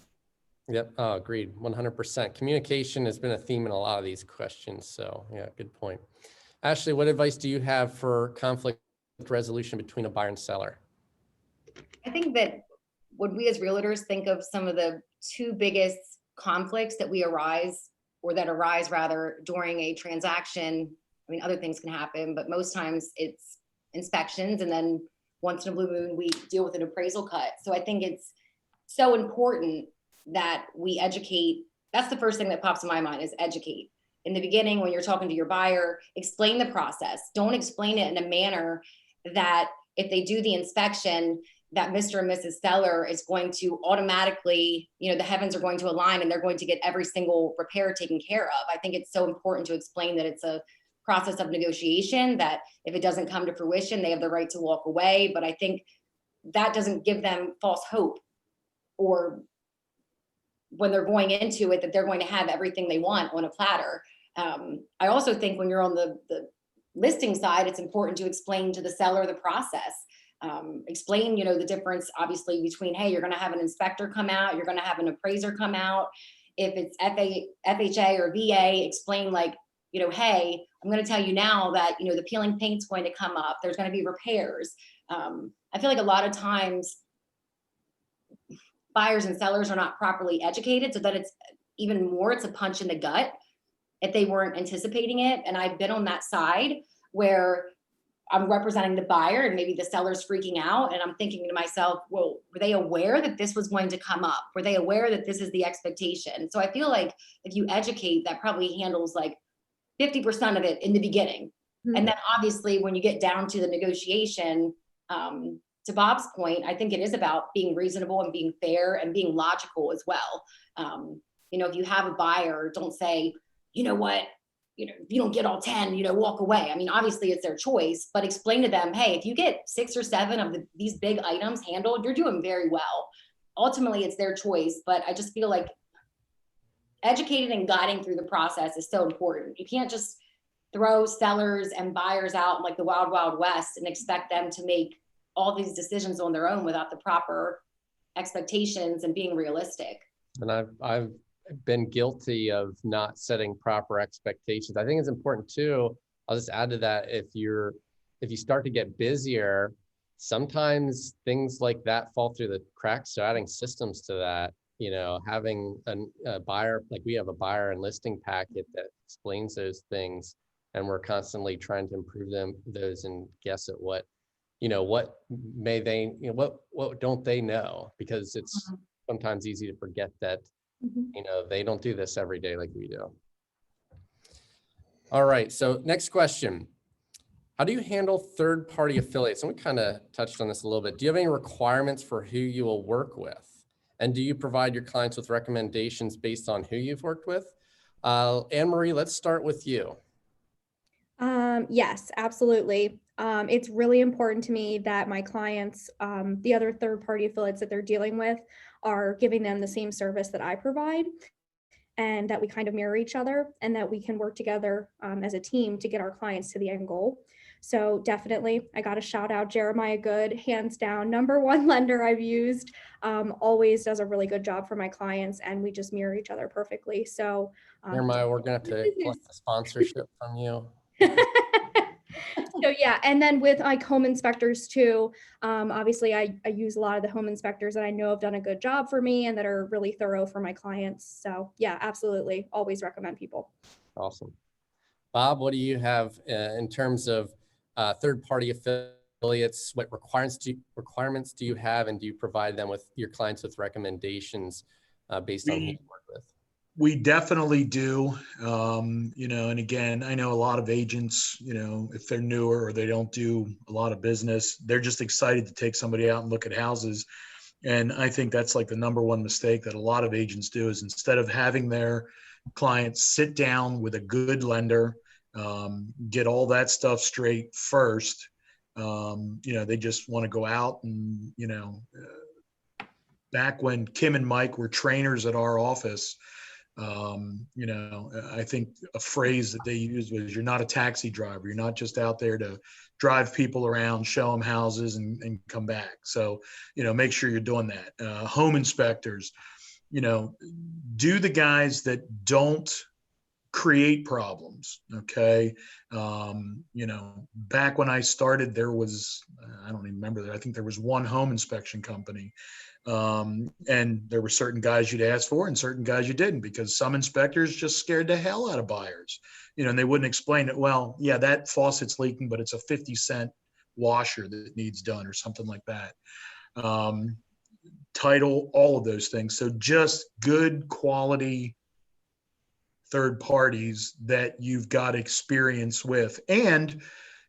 Yep. Oh, agreed. 100%. Communication has been a theme in a lot of these questions. So yeah, good point. Ashley, what advice do you have for conflict resolution between a buyer and seller? I think that when we as realtors think of some of the two biggest conflicts that arise rather during a transaction, I mean, other things can happen, but most times it's inspections. And then once in a blue moon, we deal with an appraisal cut. So I think it's so important that we educate. That's the first thing that pops in my mind, is educate. In the beginning, when you're talking to your buyer, explain the process. Don't explain it in a manner that if they do the inspection, that Mr. and Mrs. Seller is going to automatically, the heavens are going to align and they're going to get every single repair taken care of. I think it's so important to explain that it's a process of negotiation, that if it doesn't come to fruition, they have the right to walk away. But I think that doesn't give them false hope, or when they're going into it, that they're going to have everything they want on a platter. I also think when you're on the listing side, it's important to explain to the seller the process. Explain, the difference obviously between, hey, you're going to have an inspector come out, you're going to have an appraiser come out. If it's FHA or VA, explain like, hey, I'm going to tell you now that, the peeling paint's going to come up. There's going to be repairs. I feel like a lot of times buyers and sellers are not properly educated, so that it's a punch in the gut if they weren't anticipating it. And I've been on that side where I'm representing the buyer and maybe the seller's freaking out. And I'm thinking to myself, well, were they aware that this was going to come up? Were they aware that this is the expectation? So I feel like if you educate, that probably handles like 50% of it in the beginning. And then obviously when you get down to the negotiation, to Bob's point, I think it is about being reasonable and being fair and being logical as well. You know, if you have a buyer, don't say, you know what, you know, if you don't get all 10, you know, walk away. I mean, obviously it's their choice, but explain to them, hey, if you get 6 or 7 of these big items handled, you're doing very well. Ultimately, it's their choice, but I just feel like educating and guiding through the process is so important. You can't just throw sellers and buyers out in like the wild, wild west and expect them to make all these decisions on their own without the proper expectations and being realistic. And I've been guilty of not setting proper expectations. I think it's important too. I'll just add to that. If you start to get busier, sometimes things like that fall through the cracks. So adding systems to that, you know, having a buyer, like we have a buyer and listing packet that explains those things, and we're constantly trying to improve those and guess at what, you know, what may they, you know, what don't they know? Because it's sometimes easy to forget that, you know, they don't do this every day like we do. All right, so next question. How do you handle third-party affiliates? And we kind of touched on this a little bit. Do you have any requirements for who you will work with? And do you provide your clients with recommendations based on who you've worked with? Anne-Marie, let's start with you. Yes, absolutely. It's really important to me that my clients, the other third-party affiliates that they're dealing with, are giving them the same service that I provide, and that we kind of mirror each other, and that we can work together as a team to get our clients to the end goal. So definitely, I got to shout out Jeremiah Good, hands down, #1 lender I've used, always does a really good job for my clients, and we just mirror each other perfectly. So Jeremiah, we're going to have to collect a sponsorship from you. So yeah, and then with like home inspectors too, obviously I use a lot of the home inspectors that I know have done a good job for me and that are really thorough for my clients. So yeah, absolutely, always recommend people. Awesome. Bob, what do you have in terms of third-party affiliates? What requirements do you have, and do you provide them with your clients with recommendations based on who you work with? We definitely do. You know, and again, I know a lot of agents, you know, if they're newer or they don't do a lot of business, they're just excited to take somebody out and look at houses. And I think that's like the #1 mistake that a lot of agents do, is instead of having their clients sit down with a good lender, get all that stuff straight first, you know, they just want to go out and, you know, back when Kim and Mike were trainers at our office, you know, I think a phrase that they used was, you're not a taxi driver. You're not just out there to drive people around, show them houses and come back. So, you know, make sure you're doing that. Home inspectors, you know, do the guys that don't create problems. Okay. You know, back when I started, there was, I don't even remember that. I think there was one home inspection company. And there were certain guys you'd ask for and certain guys you didn't, because some inspectors just scared the hell out of buyers, you know, and they wouldn't explain it. Well, yeah, that faucet's leaking, but it's a 50-cent washer that needs done or something like that. Title, all of those things. So just good quality third parties that you've got experience with, and,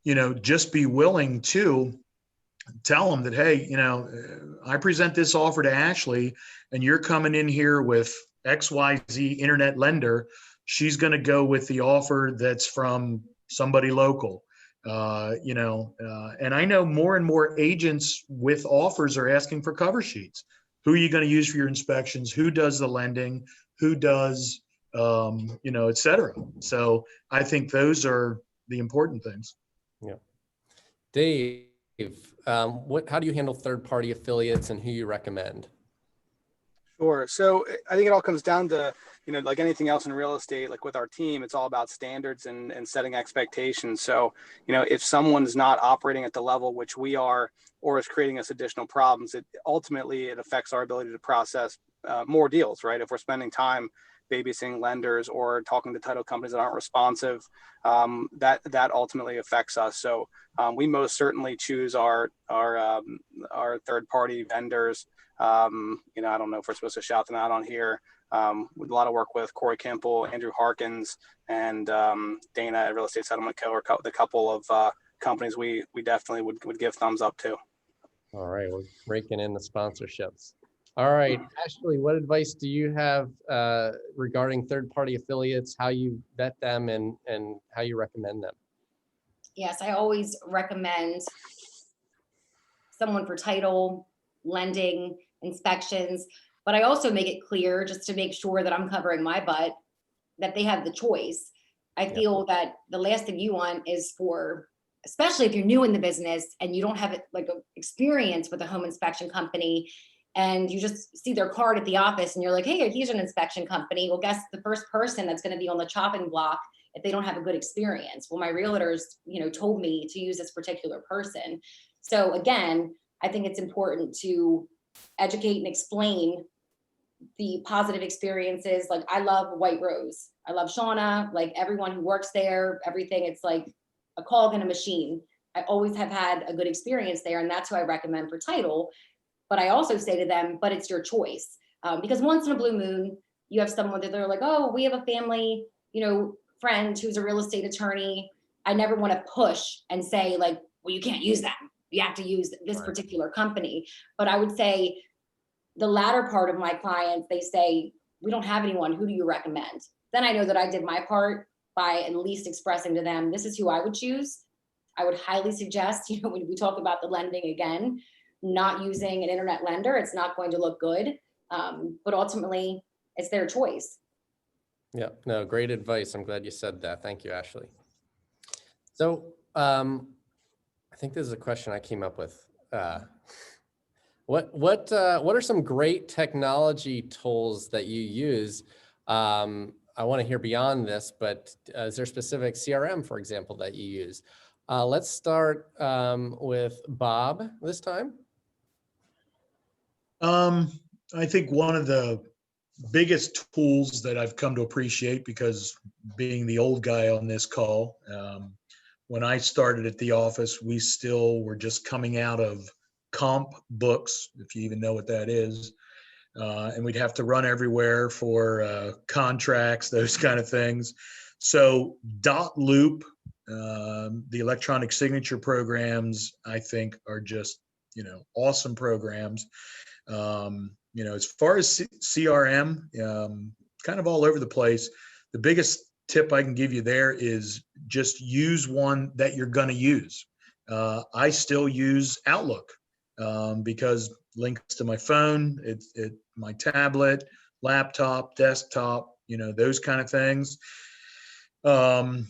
you know, just be willing to tell them that, hey, you know, I present this offer to Ashley and you're coming in here with XYZ internet lender. She's going to go with the offer that's from somebody local, you know, and I know more and more agents with offers are asking for cover sheets. Who are you going to use for your inspections? Who does the lending? Who does, you know, et cetera. So I think those are the important things. Yeah. Dave, how do you handle third-party affiliates and who you recommend? Sure. So I think it all comes down to, you know, like anything else in real estate, like with our team, it's all about standards and setting expectations. So, you know, if someone's not operating at the level which we are, or is creating us additional problems, it ultimately affects our ability to process more deals, right? If we're spending time babysitting lenders or talking to title companies that aren't responsive, that ultimately affects us. So we most certainly choose our third-party vendors. I don't know if we're supposed to shout them out on here. With a lot of work with Corey Kimple, Andrew Harkins, and Dana at Real Estate Settlement Co. are the couple of companies we definitely would give thumbs up to. All right, we're raking in the sponsorships. All right, Ashley, what advice do you have regarding third-party affiliates, how you vet them and how you recommend them? Yes, I always recommend someone for title, lending, inspections, but I also make it clear, just to make sure that I'm covering my butt, that they have the choice. I feel that the last thing you want is for, especially if you're new in the business and you don't have like a experience with a home inspection company, and you just see their card at the office and you're like, hey, here's an inspection company. Well, guess the first person that's going to be on the chopping block if they don't have a good experience. Well, my realtors, told me to use this particular person. So again, I think it's important to educate and explain the positive experiences. Like, I love White Rose. I love Shauna, like everyone who works there, everything. It's like a cog in a machine. I always have had a good experience there, and that's who I recommend for title. But I also say to them, but it's your choice. Because once in a blue moon, you have someone that they're like, oh, we have a family, friend who's a real estate attorney. I never want to push and say like, well, you can't use them. You have to use this particular company. But I would say the latter part of my clients, they say, we don't have anyone. Who do you recommend? Then I know that I did my part by at least expressing to them, this is who I would choose. I would highly suggest, when we talk about the lending again, not using an internet lender. It's not going to look good. But ultimately, it's their choice. Yeah, no, great advice. I'm glad you said that. Thank you, Ashley. So I think this is a question I came up with. What are some great technology tools that you use? I want to hear beyond this, but is there specific CRM, for example, that you use? Let's start with Bob this time. I think one of the biggest tools that I've come to appreciate, because being the old guy on this call, when I started at the office, we still were just coming out of comp books, if you even know what that is. And we'd have to run everywhere for contracts, those kind of things. So Dot Loop, the electronic signature programs, I think are just, awesome programs. As far as CRM, kind of all over the place. The biggest tip I can give you there is just use one that you're going to use. I still use Outlook because links to my phone, my tablet, laptop, desktop, those kind of things. And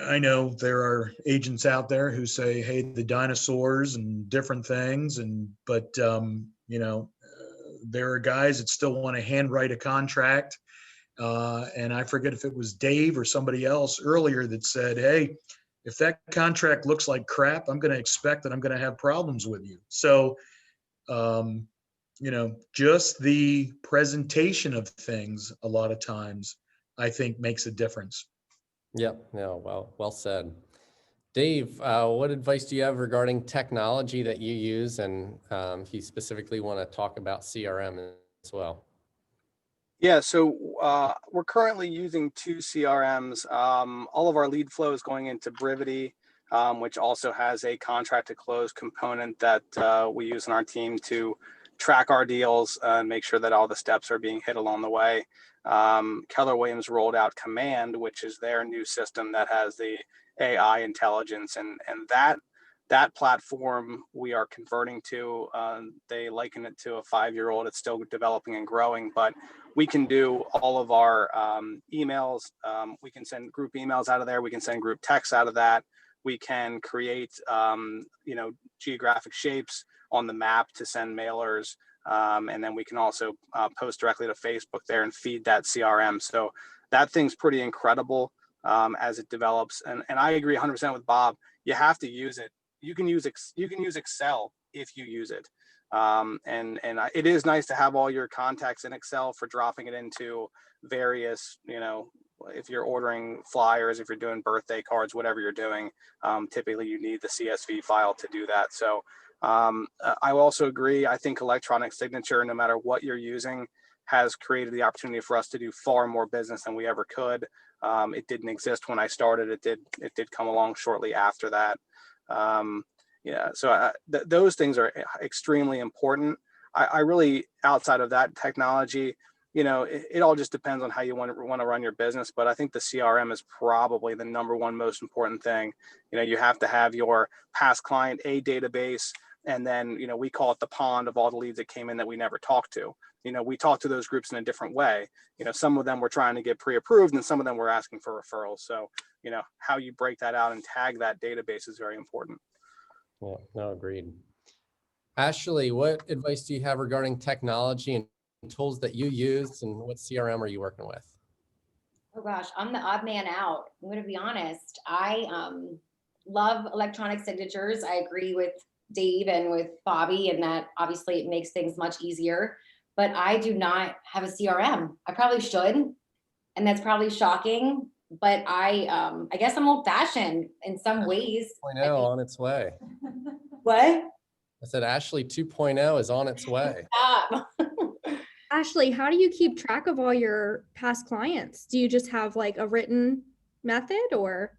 I know there are agents out there who say, hey, the dinosaurs and different things. But there are guys that still want to handwrite a contract. And I forget if it was Dave or somebody else earlier that said, hey, if that contract looks like crap, I'm going to expect that I'm going to have problems with you. So, just the presentation of things a lot of times, I think, makes a difference. Yep. No, well said. Dave, what advice do you have regarding technology that you use? And if you specifically want to talk about CRM as well. Yeah, so we're currently using 2 CRMs. All of our lead flow is going into Brivity, which also has a contract to close component that we use in our team to track our deals and make sure that all the steps are being hit along the way. Keller Williams rolled out Command, which is their new system that has the AI intelligence, and that platform we are converting to. They liken it to a 5-year-old. It's still developing and growing, but we can do all of our emails. We can send group emails out of there. We can send group texts out of that. We can create, geographic shapes on the map to send mailers. And then we can also post directly to Facebook there and feed that CRM. So that thing's pretty incredible as it develops. And I agree 100% with Bob. You have to use it. You can use Excel if you use it. It is nice to have all your contacts in Excel for dropping it into various, if you're ordering flyers, if you're doing birthday cards, whatever you're doing, typically you need the CSV file to do that. So I also agree. I think electronic signature, no matter what you're using, has created the opportunity for us to do far more business than we ever could. It didn't exist when I started. It did come along shortly after that. So those things are extremely important. I really, outside of that technology, it all just depends on how you want to run your business. But I think the CRM is probably the number one most important thing. You have to have your past client A database, and then, we call it the pond of all the leads that came in that we never talked to. We talk to those groups in a different way. Some of them were trying to get pre-approved and some of them were asking for referrals. So, how you break that out and tag that database is very important. Yeah, no, agreed. Ashley, what advice do you have regarding technology and tools that you use, and what CRM are you working with? Oh gosh, I'm the odd man out. I'm going to be honest. I love electronic signatures. I agree with Dave and with Bobby, and that obviously it makes things much easier. But I do not have a CRM. I probably should, and that's probably shocking. But I guess I'm old-fashioned in some ways. 2.0 on its way. What? I said Ashley 2.0 is on its way. Stop. Ashley, how do you keep track of all your past clients? Do you just have like a written method, or?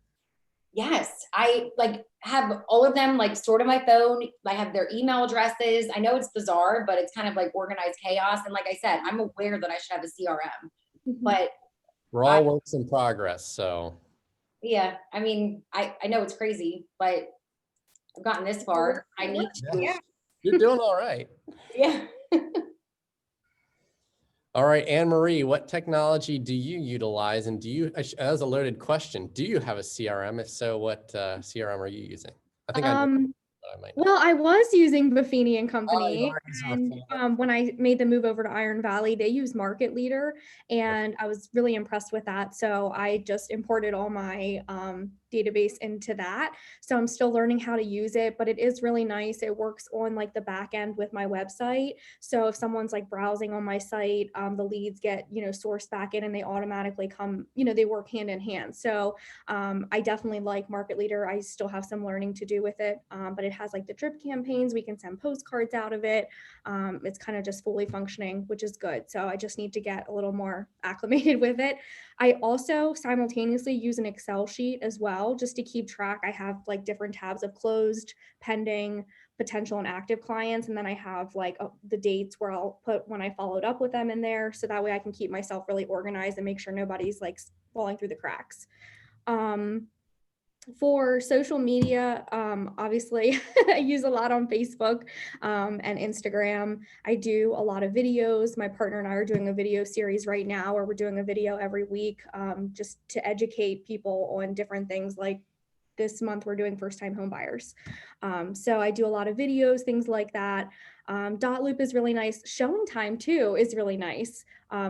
Yes, I have all of them stored on my phone. I have their email addresses. I know it's bizarre, but it's kind of like organized chaos. And like I said, I'm aware that I should have a CRM, but We're all works in progress, so. yeah, I mean, I know it's crazy, but I've gotten this far. I need to. Yeah. You're doing all right. Yeah. All right, Anne Marie, what technology do you utilize, and as a loaded question, do you have a CRM? If so, what CRM are you using? I think I know, but I might not. Well, I was using Buffini and Company, you are using and when I made the move over to Iron Valley, they use Market Leader, and I was really impressed with that. So I just imported all my database into that. So I'm still learning how to use it, but it is really nice. It works on the back end with my website. So if someone's browsing on my site, the leads get sourced back in, and they automatically come. They work hand in hand. So I definitely like Market Leader. I still have some learning to do with it, but it has the drip campaigns. We can send postcards out of it. It's kind of just fully functioning, which is good. So I just need to get a little more acclimated with it. I also simultaneously use an Excel sheet as well, just to keep track. I have different tabs of closed, pending, potential, and active clients. And then I have the dates where I'll put when I followed up with them in there. So that way I can keep myself really organized and make sure nobody's falling through the cracks. For social media, obviously, I use a lot on Facebook and Instagram. I do a lot of videos. My partner and I are doing a video series right now, where we're doing a video every week just to educate people on different things. Like this month, we're doing first-time home buyers. So I do a lot of videos, things like that. Dot Loop is really nice. Showing time too is really nice.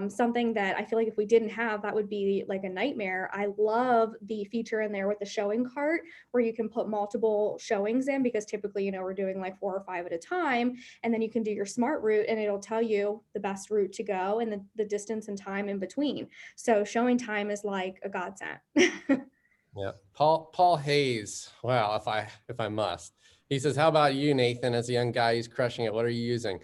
Something that I feel if we didn't have, that would be a nightmare. I love the feature in there with the showing cart, where you can put multiple showings in, because typically, we're doing 4 or 5 at a time, and then you can do your smart route and it'll tell you the best route to go and the distance and time in between. So showing time is a godsend. Yeah, Paul Hayes. Wow, if I must. He says, how about you, Nathan? As a young guy, he's crushing it. What are you using?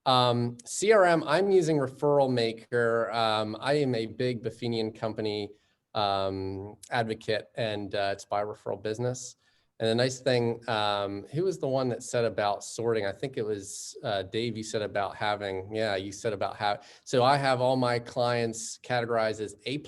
CRM, I'm using Referral Maker. I am a big Buffini and Company advocate, and it's by referral business. And the nice thing, who was the one that said about sorting? I think it was Dave. You said about having, you said about how. So I have all my clients categorized as A+,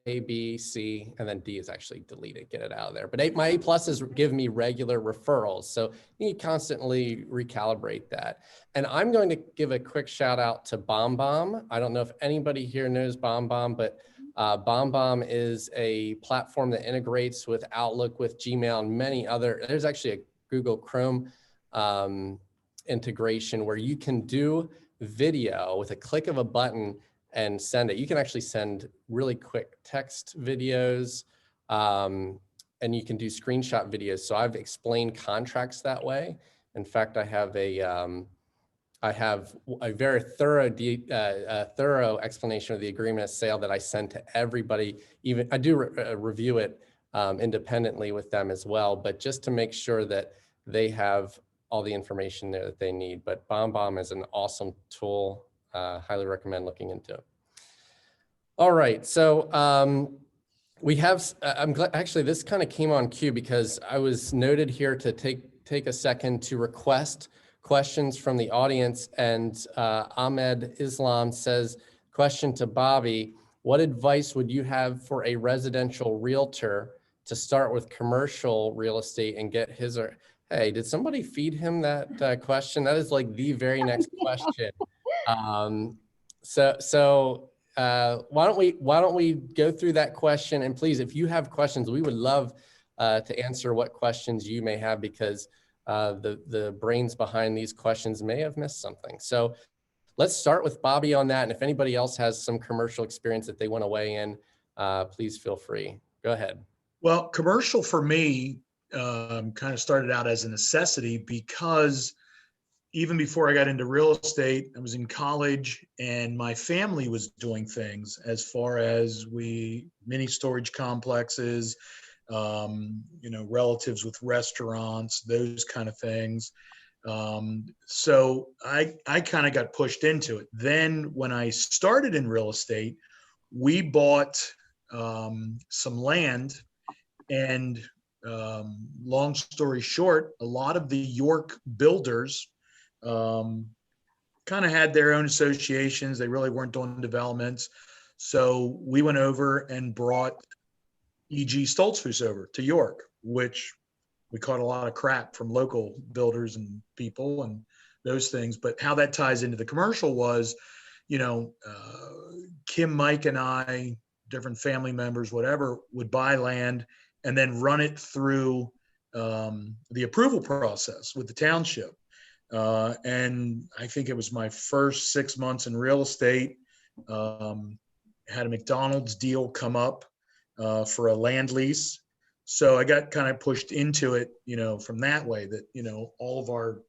A, B, C, and then D is actually deleted, get it out of there. But my A+s give me regular referrals. So you constantly recalibrate that. And I'm going to give a quick shout out to BombBomb. I don't know if anybody here knows BombBomb, but BombBomb is a platform that integrates with Outlook, with Gmail, and many other. There's actually a Google Chrome integration where you can do video with a click of a button and send it. You can actually send really quick text videos, and you can do screenshot videos. So I've explained contracts that way. In fact, I have a very thorough explanation of the agreement of sale that I send to everybody. Even I do review it independently with them as well, but just to make sure that they have all the information there that they need. But BombBomb is an awesome tool. Highly recommend looking into it. All right, so we have, I'm glad, actually this kind of came on cue because I was noted here to take a second to request questions from the audience, and Ahmed Islam says, question to Bobby, what advice would you have for a residential realtor to start with commercial real estate and get his or, hey, did somebody feed him that question? That is like the very next question. Why don't we go through that question? And please, if you have questions, we would love to answer what questions you may have, because the brains behind these questions may have missed something. So let's start with Bobby on that. And if anybody else has some commercial experience that they want to weigh in, please feel free. Go ahead. Well, commercial for me kind of started out as a necessity because even before I got into real estate, I was in college and my family was doing things as far as mini storage complexes, relatives with restaurants, those kind of things. So I kind of got pushed into it. Then when I started in real estate, we bought some land, and long story short, a lot of the York builders kind of had their own associations. They really weren't doing developments. So we went over and brought E.G. Stoltzfus over to York, which we caught a lot of crap from local builders and people and those things. But how that ties into the commercial was, Kim, Mike, and I, different family members, whatever, would buy land and then run it through the approval process with the township. And I think it was my first 6 months in real estate. Had a McDonald's deal come up for a land lease. So I got kind of pushed into it, from that way that, all of our,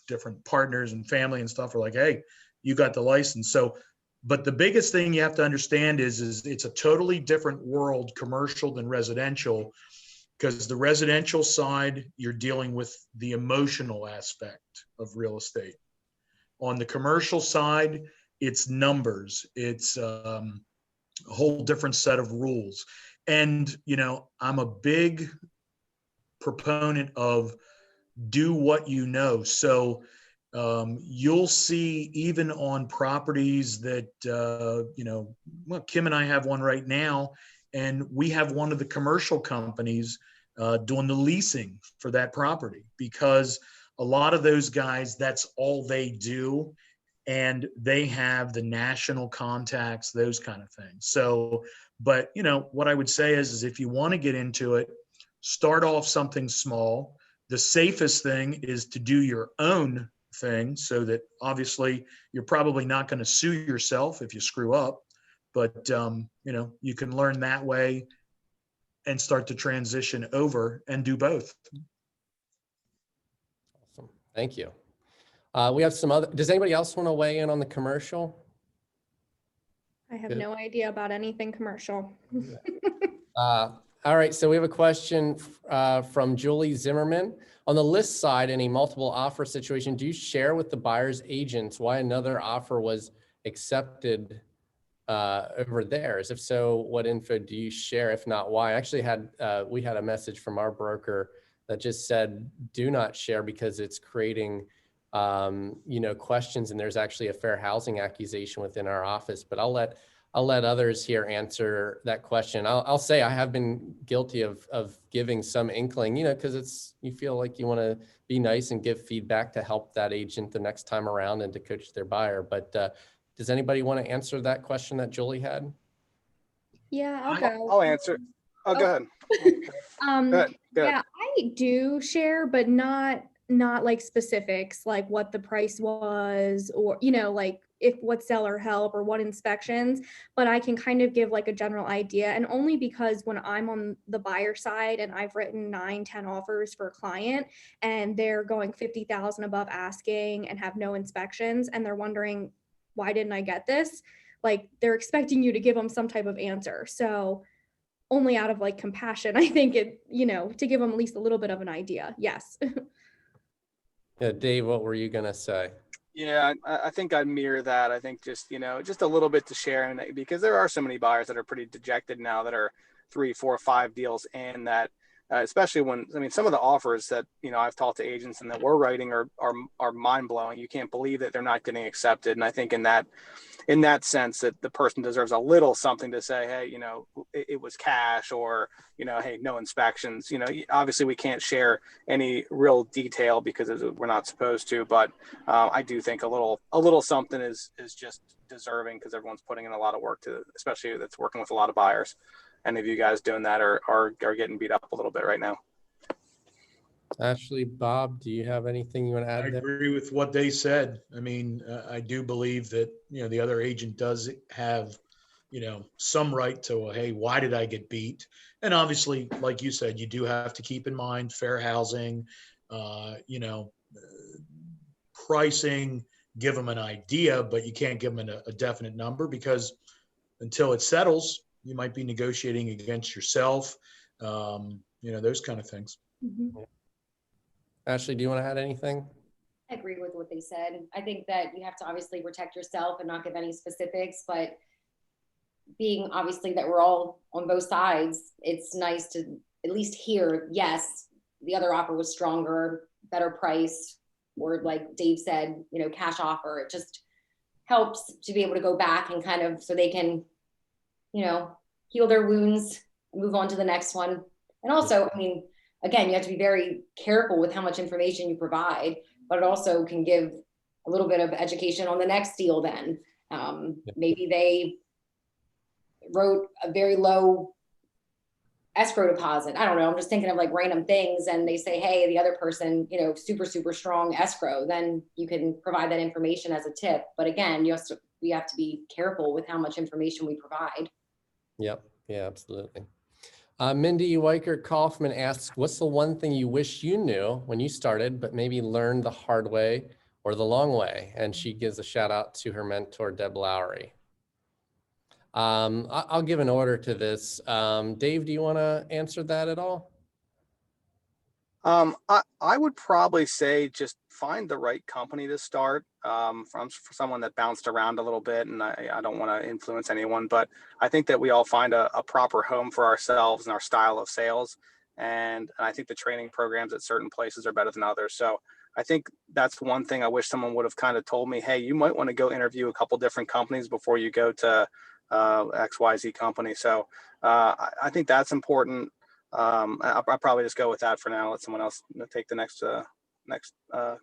different partners and family and stuff were like, hey, you got the license. So, but the biggest thing you have to understand is it's a totally different world, commercial than residential, because the residential side, you're dealing with the emotional aspect of real estate. On the commercial side, it's numbers. It's a whole different set of rules. And, I'm a big proponent of do what you know. So you'll see even on properties that, well, Kim and I have one right now, and we have one of the commercial companies doing the leasing for that property, because a lot of those guys, that's all they do. And they have the national contacts, those kind of things. So, but what I would say is if you want to get into it, start off something small. The safest thing is to do your own thing, so that obviously you're probably not going to sue yourself if you screw up, but you can learn that way and start to transition over and do both. Awesome. Thank you. We have some other, does anybody else want to weigh in on the commercial? I have Good. no idea about anything commercial. All right, so we have a question from Julie Zimmerman. On the list side, in a multiple offer situation, do you share with the buyer's agents why another offer was accepted over theirs? If so, what info do you share? If not, why? Actually we had a message from our broker that just said, do not share, because it's creating questions, and there's actually a fair housing accusation within our office. But I'll let others here answer that question. I'll say I have been guilty of giving some inkling, because you feel like you want to be nice and give feedback to help that agent the next time around and to coach their buyer. But does anybody want to answer that question that Julie had? Yeah, I'll go. I'll answer. Oh, go ahead. Go ahead. Yeah, I do share, but not like specifics, like what the price was, or like if what seller help or what inspections, but I can kind of give like a general idea. And only because when I'm on the buyer side and I've written 9-10 offers for a client and they're going 50,000 above asking and have no inspections and they're wondering, why didn't I get this? Like they're expecting you to give them some type of answer. So only out of like compassion, I think it, to give them at least a little bit of an idea. Yes. Yeah, Dave, what were you gonna say? Yeah, I think I'd mirror that. I think just, just a little bit to share, and because there are so many buyers that are pretty dejected now that are 3, 4, 5 deals in that, especially when, some of the offers that, I've talked to agents and that we're writing are mind blowing. You can't believe that they're not getting accepted. And I think in that sense that the person deserves a little something to say, hey, it was cash, or, hey, no inspections. Obviously we can't share any real detail because we're not supposed to, but I do think a little something is just deserving, because everyone's putting in a lot of work especially that's working with a lot of buyers. Any of you guys doing that are getting beat up a little bit right now. Ashley, Bob, do you have anything you want to I add there? agree with what they said. I do believe that, the other agent does have, some right to, hey, why did I get beat? And obviously, like you said, you do have to keep in mind fair housing, pricing, give them an idea, but you can't give them a definite number, because until it settles, you might be negotiating against yourself, those kind of things. Mhm. Ashley, do you want to add anything? I agree with what they said. I think that you have to obviously protect yourself and not give any specifics, but being obviously that we're all on both sides, it's nice to at least hear, yes, the other offer was stronger, better price, or like Dave said, cash offer. It just helps to be able to go back and kind of, so they can, heal their wounds and move on to the next one. And also, again, you have to be very careful with how much information you provide, but it also can give a little bit of education on the next deal then. Maybe they wrote a very low escrow deposit. I don't know. I'm just thinking of like random things, and they say, hey, the other person, super, super strong escrow. Then you can provide that information as a tip. But again, we have to be careful with how much information we provide. Yep. Yeah, absolutely. Mindy Weicker Kaufman asks, what's the one thing you wish you knew when you started, but maybe learned the hard way or the long way? And she gives a shout out to her mentor, Deb Lowry. I'll give an order to this. Dave, do you want to answer that at all? I would probably say just find the right company to start, for someone that bounced around a little bit, and I don't want to influence anyone, but I think that we all find a proper home for ourselves and our style of sales. And I think the training programs at certain places are better than others. So I think that's one thing I wish someone would have kind of told me, hey, you might want to go interview a couple different companies before you go to XYZ company. So I think that's important. I'll probably just go with that for now. Let someone else take the next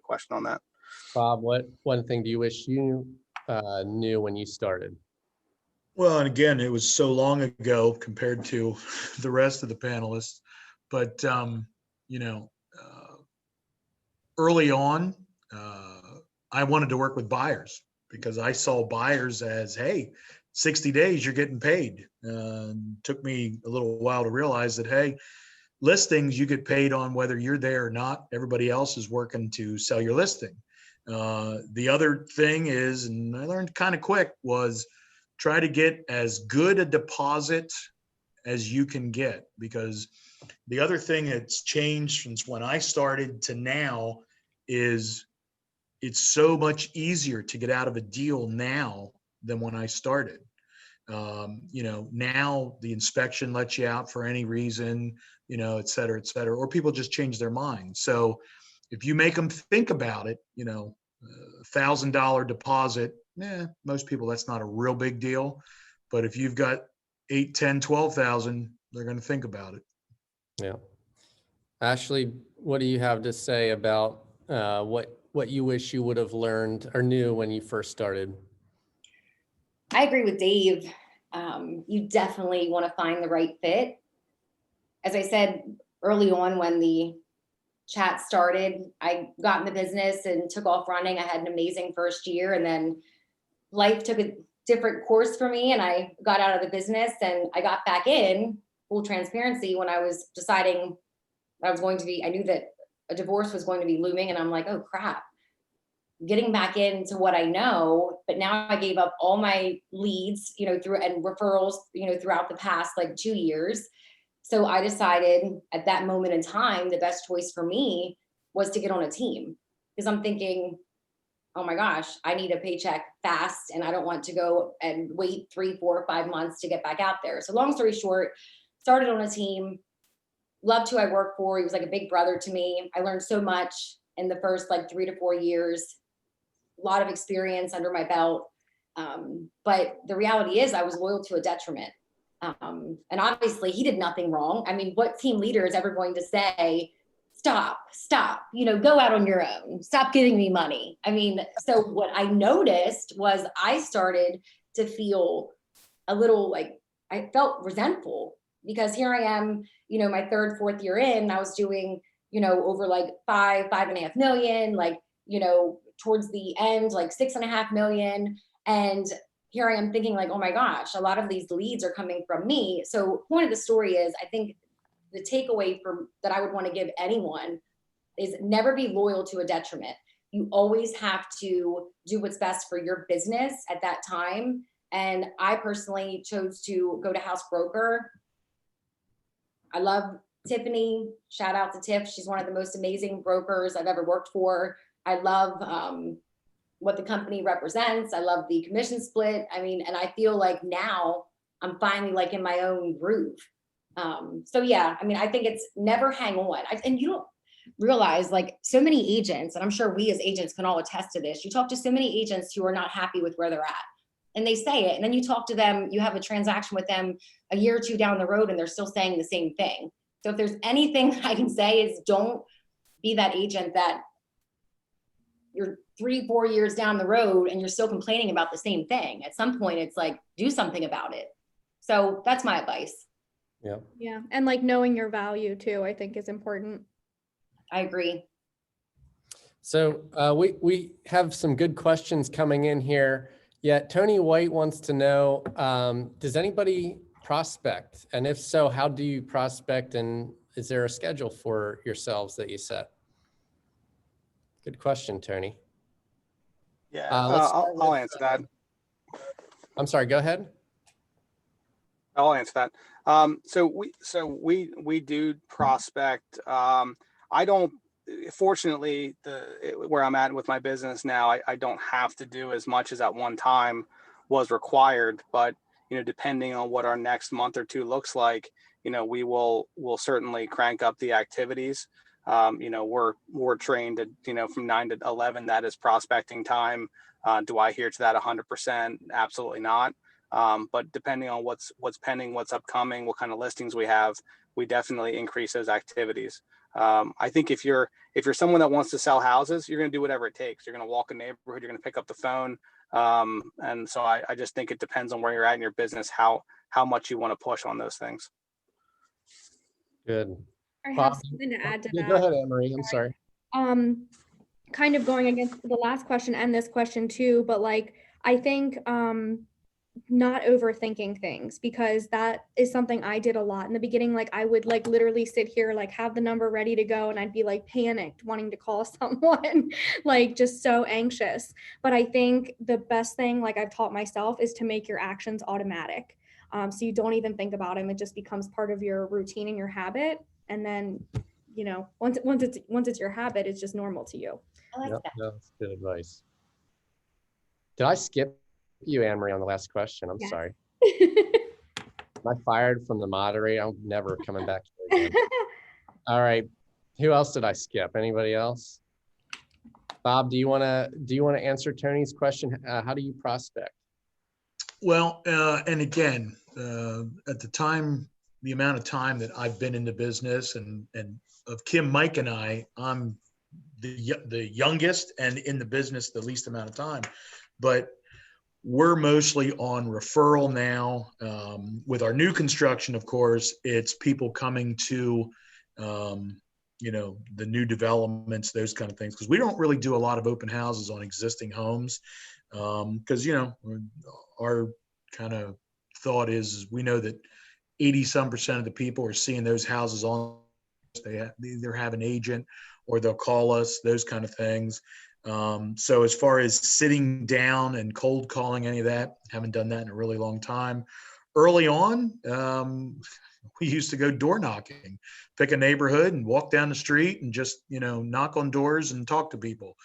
question on that. Bob, what one thing do you wish you knew when you started? Well, and again, it was so long ago compared to the rest of the panelists, but early on, I wanted to work with buyers because I saw buyers as, hey, 60 days, you're getting paid. Took me a little while to realize that, hey, listings, you get paid on whether you're there or not. Everybody else is working to sell your listing. The other thing is, and I learned kind of quick, was try to get as good a deposit as you can get, because the other thing that's changed since when I started to now is it's so much easier to get out of a deal now than when I started. Now the inspection lets you out for any reason, et cetera, or people just change their mind. So if you make them think about it, $1,000 deposit, most people, that's not a real big deal. But if you've got 8, 10, 12,000, they're going to think about it. Yeah. Ashley, what do you have to say about what you wish you would have learned or knew when you first started? I agree with Dave. You definitely want to find the right fit. As I said early on, when the chat started, I got in the business and took off running. I had an amazing first year, and then life took a different course for me and I got out of the business, and I got back in full transparency when I was deciding I was going to be, I knew that a divorce was going to be looming, and I'm like, oh crap, getting back into what I know. But now I gave up all my leads, through and referrals, throughout the past like 2 years. So I decided at that moment in time, the best choice for me was to get on a team, because I'm thinking, oh my gosh, I need a paycheck fast, and I don't want to go and wait 3, 4, 5 months to get back out there. So long story short, started on a team, loved who I worked for. He was like a big brother to me. I learned so much in the first like 3 to 4 years, a lot of experience under my belt. But the reality is I was loyal to a detriment. And obviously he did nothing wrong. I mean, what team leader is ever going to say, stop, go out on your own, stop giving me money? I mean, so what I noticed was I started to feel a little like, I felt resentful, because here I am, my 3rd, 4th year in, I was doing, over like 5.5 million, like, towards the end, like 6.5 million. And here I am thinking like, oh my gosh, a lot of these leads are coming from me. So point of the story is, I think the takeaway from that I would want to give anyone is never be loyal to a detriment. You always have to do what's best for your business at that time. And I personally chose to go to house broker. I love Tiffany. Shout out to Tiff. She's one of the most amazing brokers I've ever worked for. I love what the company represents. I love the commission split. I mean, and I feel like now I'm finally like in my own groove. So yeah, I mean, I think it's never hang on. And you don't realize, like, so many agents, and I'm sure we as agents can all attest to this. You talk to so many agents who are not happy with where they're at, and they say it. And then you talk to them, you have a transaction with them a year or 2 down the road, and they're still saying the same thing. So if there's anything I can say, is don't be that agent that you're 3, 4 years down the road and you're still complaining about the same thing. At some point, it's like, do something about it. So that's my advice. Yeah. Yeah. And like knowing your value too, I think is important. I agree. So we have some good questions coming in here. Yeah, Tony White wants to know, does anybody prospect? And if so, how do you prospect? And is there a schedule for yourselves that you set? Good question, Tony. Yeah, I'll answer that. I'm sorry, go ahead. I'll answer that. So we do prospect. I don't, fortunately, where I'm at with my business now, I don't have to do as much as at one time was required, but depending on what our next month or 2 looks like, we'll certainly crank up the activities. We're trained at, from 9 to 11, that is prospecting time. Do I adhere to that 100%? Absolutely not. But depending on what's pending, what's upcoming, what kind of listings we have, we definitely increase those activities. I think if you're someone that wants to sell houses, you're going to do whatever it takes. You're going to walk a neighborhood, you're going to pick up the phone. And so I just think it depends on where you're at in your business, how much you want to push on those things. Good. I have Bob, something to add to yeah, that. go ahead, Anne-Marie. I'm sorry. Kind of going against the last question and this question too, but like, I think, not overthinking things, because that is something I did a lot in the beginning. Like I would like literally sit here, like have the number ready to go, and I'd be like panicked wanting to call someone, like just so anxious. But I think the best thing, like I've taught myself, is to make your actions automatic. So you don't even think about them. It just becomes part of your routine and your habit. And then, once it's your habit, it's just normal to you. I like that. That's good advice. Did I skip you, Anne-Marie, on the last question? I'm Yeah. sorry. Am I fired from the moderator? I'm never coming back here again. All right. Who else did I skip? Anybody else? Bob, do you want to answer Tony's question? How do you prospect? Well, and again, at the time, the amount of time that I've been in the business, and of Kim, Mike, and I'm the youngest, and in the business the least amount of time, but we're mostly on referral now. With our new construction, of course, it's people coming to, the new developments, those kind of things, because we don't really do a lot of open houses on existing homes. Because, our kind of thought is we know that 80% of the people are seeing those houses on, they either have an agent or they'll call us, those kind of things. So as far as sitting down and cold calling any of that, haven't done that in a really long time. Early on, we used to go door knocking, pick a neighborhood and walk down the street and just, knock on doors and talk to people.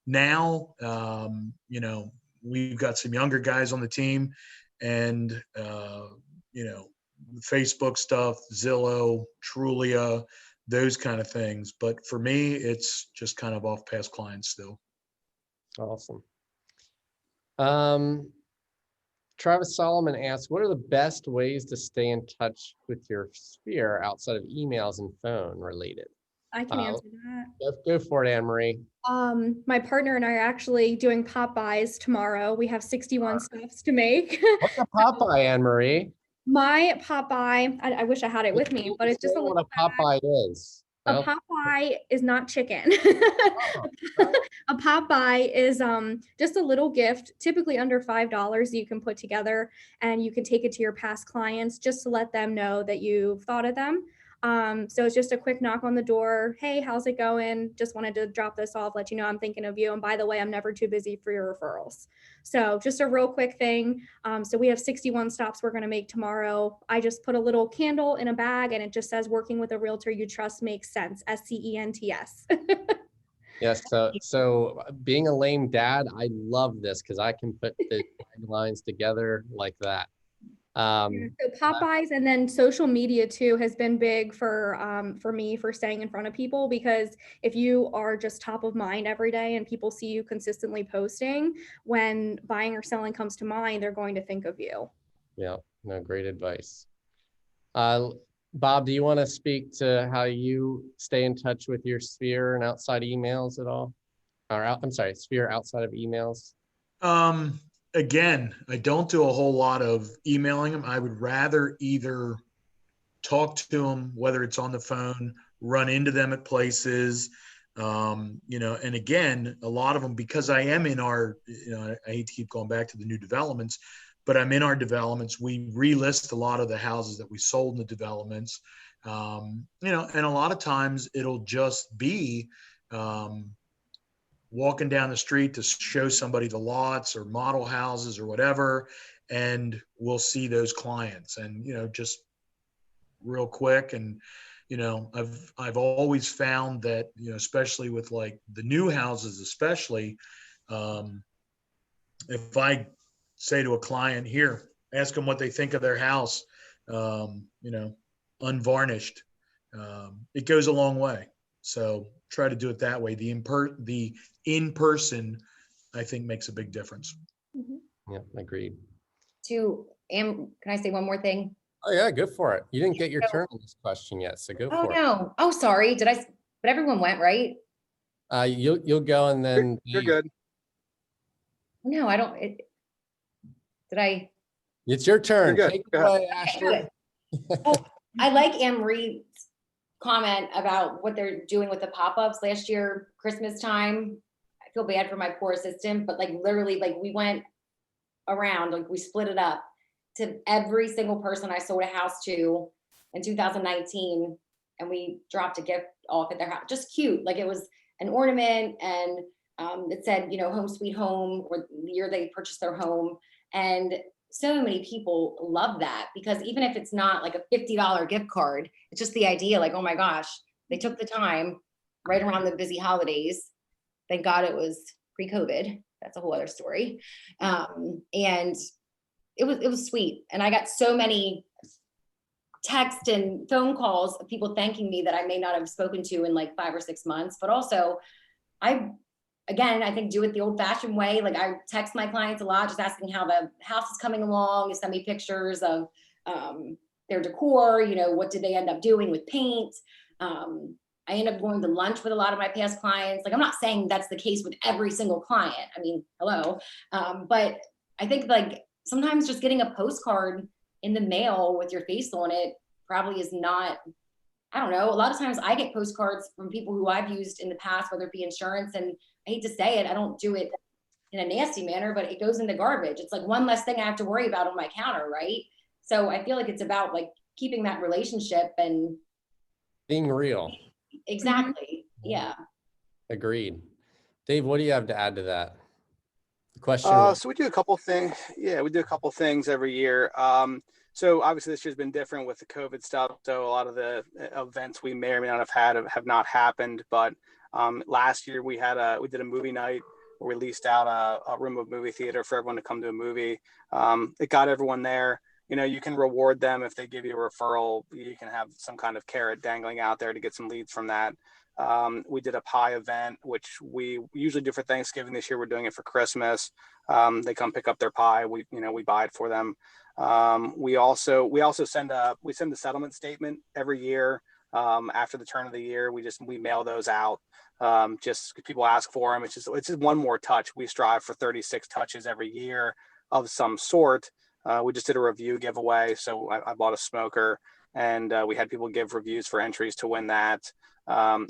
Now, we've got some younger guys on the team and, Facebook stuff, Zillow, Trulia, those kind of things. But for me, it's just kind of off past clients still. Awesome. Travis Solomon asks, what are the best ways to stay in touch with your sphere outside of emails and phone related? I can answer that. Go for it, Anne Marie. My partner and I are actually doing Popeyes tomorrow. We have 61 stops to make. What's a Popeye, Anne Marie? My Popeye, I wish I had it with me, but it's just a Explain little what a Popeye is. A No? Popeye is not chicken. A Popeye is just a little gift, typically under $5 you can put together, and you can take it to your past clients just to let them know that you've thought of them. So it's just a quick knock on the door. Hey, how's it going? Just wanted to drop this off, let you know I'm thinking of you. And by the way, I'm never too busy for your referrals. So just a real quick thing. So we have 61 stops we're going to make tomorrow. I just put a little candle in a bag and it just says working with a realtor you trust makes sense. SCENTS. Yes. So being a lame dad, I love this because I can put the lines together like that. So Popeyes and then social media too has been big for me for staying in front of people, because if you are just top of mind every day and people see you consistently posting, when buying or selling comes to mind, they're going to think of you. Yeah, no, great advice. Bob, do you want to speak to how you stay in touch with your sphere and outside emails at all? I'm sorry, sphere outside of emails? Again, I don't do a whole lot of emailing them. I would rather either talk to them, whether it's on the phone, run into them at places, and again, a lot of them, because I am in our, I hate to keep going back to the new developments, but I'm in our developments. We relist a lot of the houses that we sold in the developments, and a lot of times it'll just be, walking down the street to show somebody the lots or model houses or whatever, and we'll see those clients and, just real quick. And, I've always found that, especially with like the new houses, especially, if I say to a client here, ask them what they think of their house, unvarnished, it goes a long way. So try to do it that way. The in-person, I think, makes a big difference. Yeah, agreed. Can I say one more thing? Oh yeah, go for it. You didn't get your turn on this question yet, so go for it. No. Oh, sorry. But everyone went, right? You'll go and then You're good. No, I don't. It's your turn. You're good. Take it Go ahead. away, Ashley. Well, I like Anne Marie's comment about what they're doing with the pop-ups last year, Christmas time. I feel bad for my poor assistant, but literally, we went around, we split it up to every single person I sold a house to in 2019, and we dropped a gift off at their house. Just cute, it was an ornament, and it said, home sweet home, or the year they purchased their home. And so many people love that, because even if it's not like a $50 gift card, it's just the idea, oh my gosh, they took the time right around the busy holidays. Thank God it was pre-COVID. That's a whole other story. And it was sweet. And I got so many text and phone calls of people thanking me that I may not have spoken to in 5 or 6 months, but also I think do it the old fashioned way. I text my clients a lot, just asking how the house is coming along. They send me pictures of their decor, what did they end up doing with paint. I end up going to lunch with a lot of my past clients. I'm not saying that's the case with every single client. I mean, hello. But I think sometimes just getting a postcard in the mail with your face on it probably is not, I don't know. A lot of times I get postcards from people who I've used in the past, whether it be insurance, and I hate to say it, I don't do it in a nasty manner, but it goes in the garbage. It's like one less thing I have to worry about on my counter, right? So I feel like it's about like keeping that relationship and Being real. exactly. Yeah. Agreed. Dave, what do you have to add to that? The question. So we do a couple things. Yeah, we do a couple things every year. So obviously this year's been different with the COVID stuff. So a lot of the events we may or may not have had have not happened. But last year we did a movie night where we leased out a room of movie theater for everyone to come to a movie. It got everyone there. You know, you can reward them if they give you a referral. You can have some kind of carrot dangling out there to get some leads from that. We did a pie event, which we usually do for Thanksgiving. This year we're doing it for Christmas. They come pick up their pie. We buy it for them. We also send a settlement statement every year. After the turn of the year, we mail those out. Just because people ask for them. It's just one more touch. We strive for 36 touches every year of some sort. We just did a review giveaway. So I bought a smoker, and we had people give reviews for entries to win that.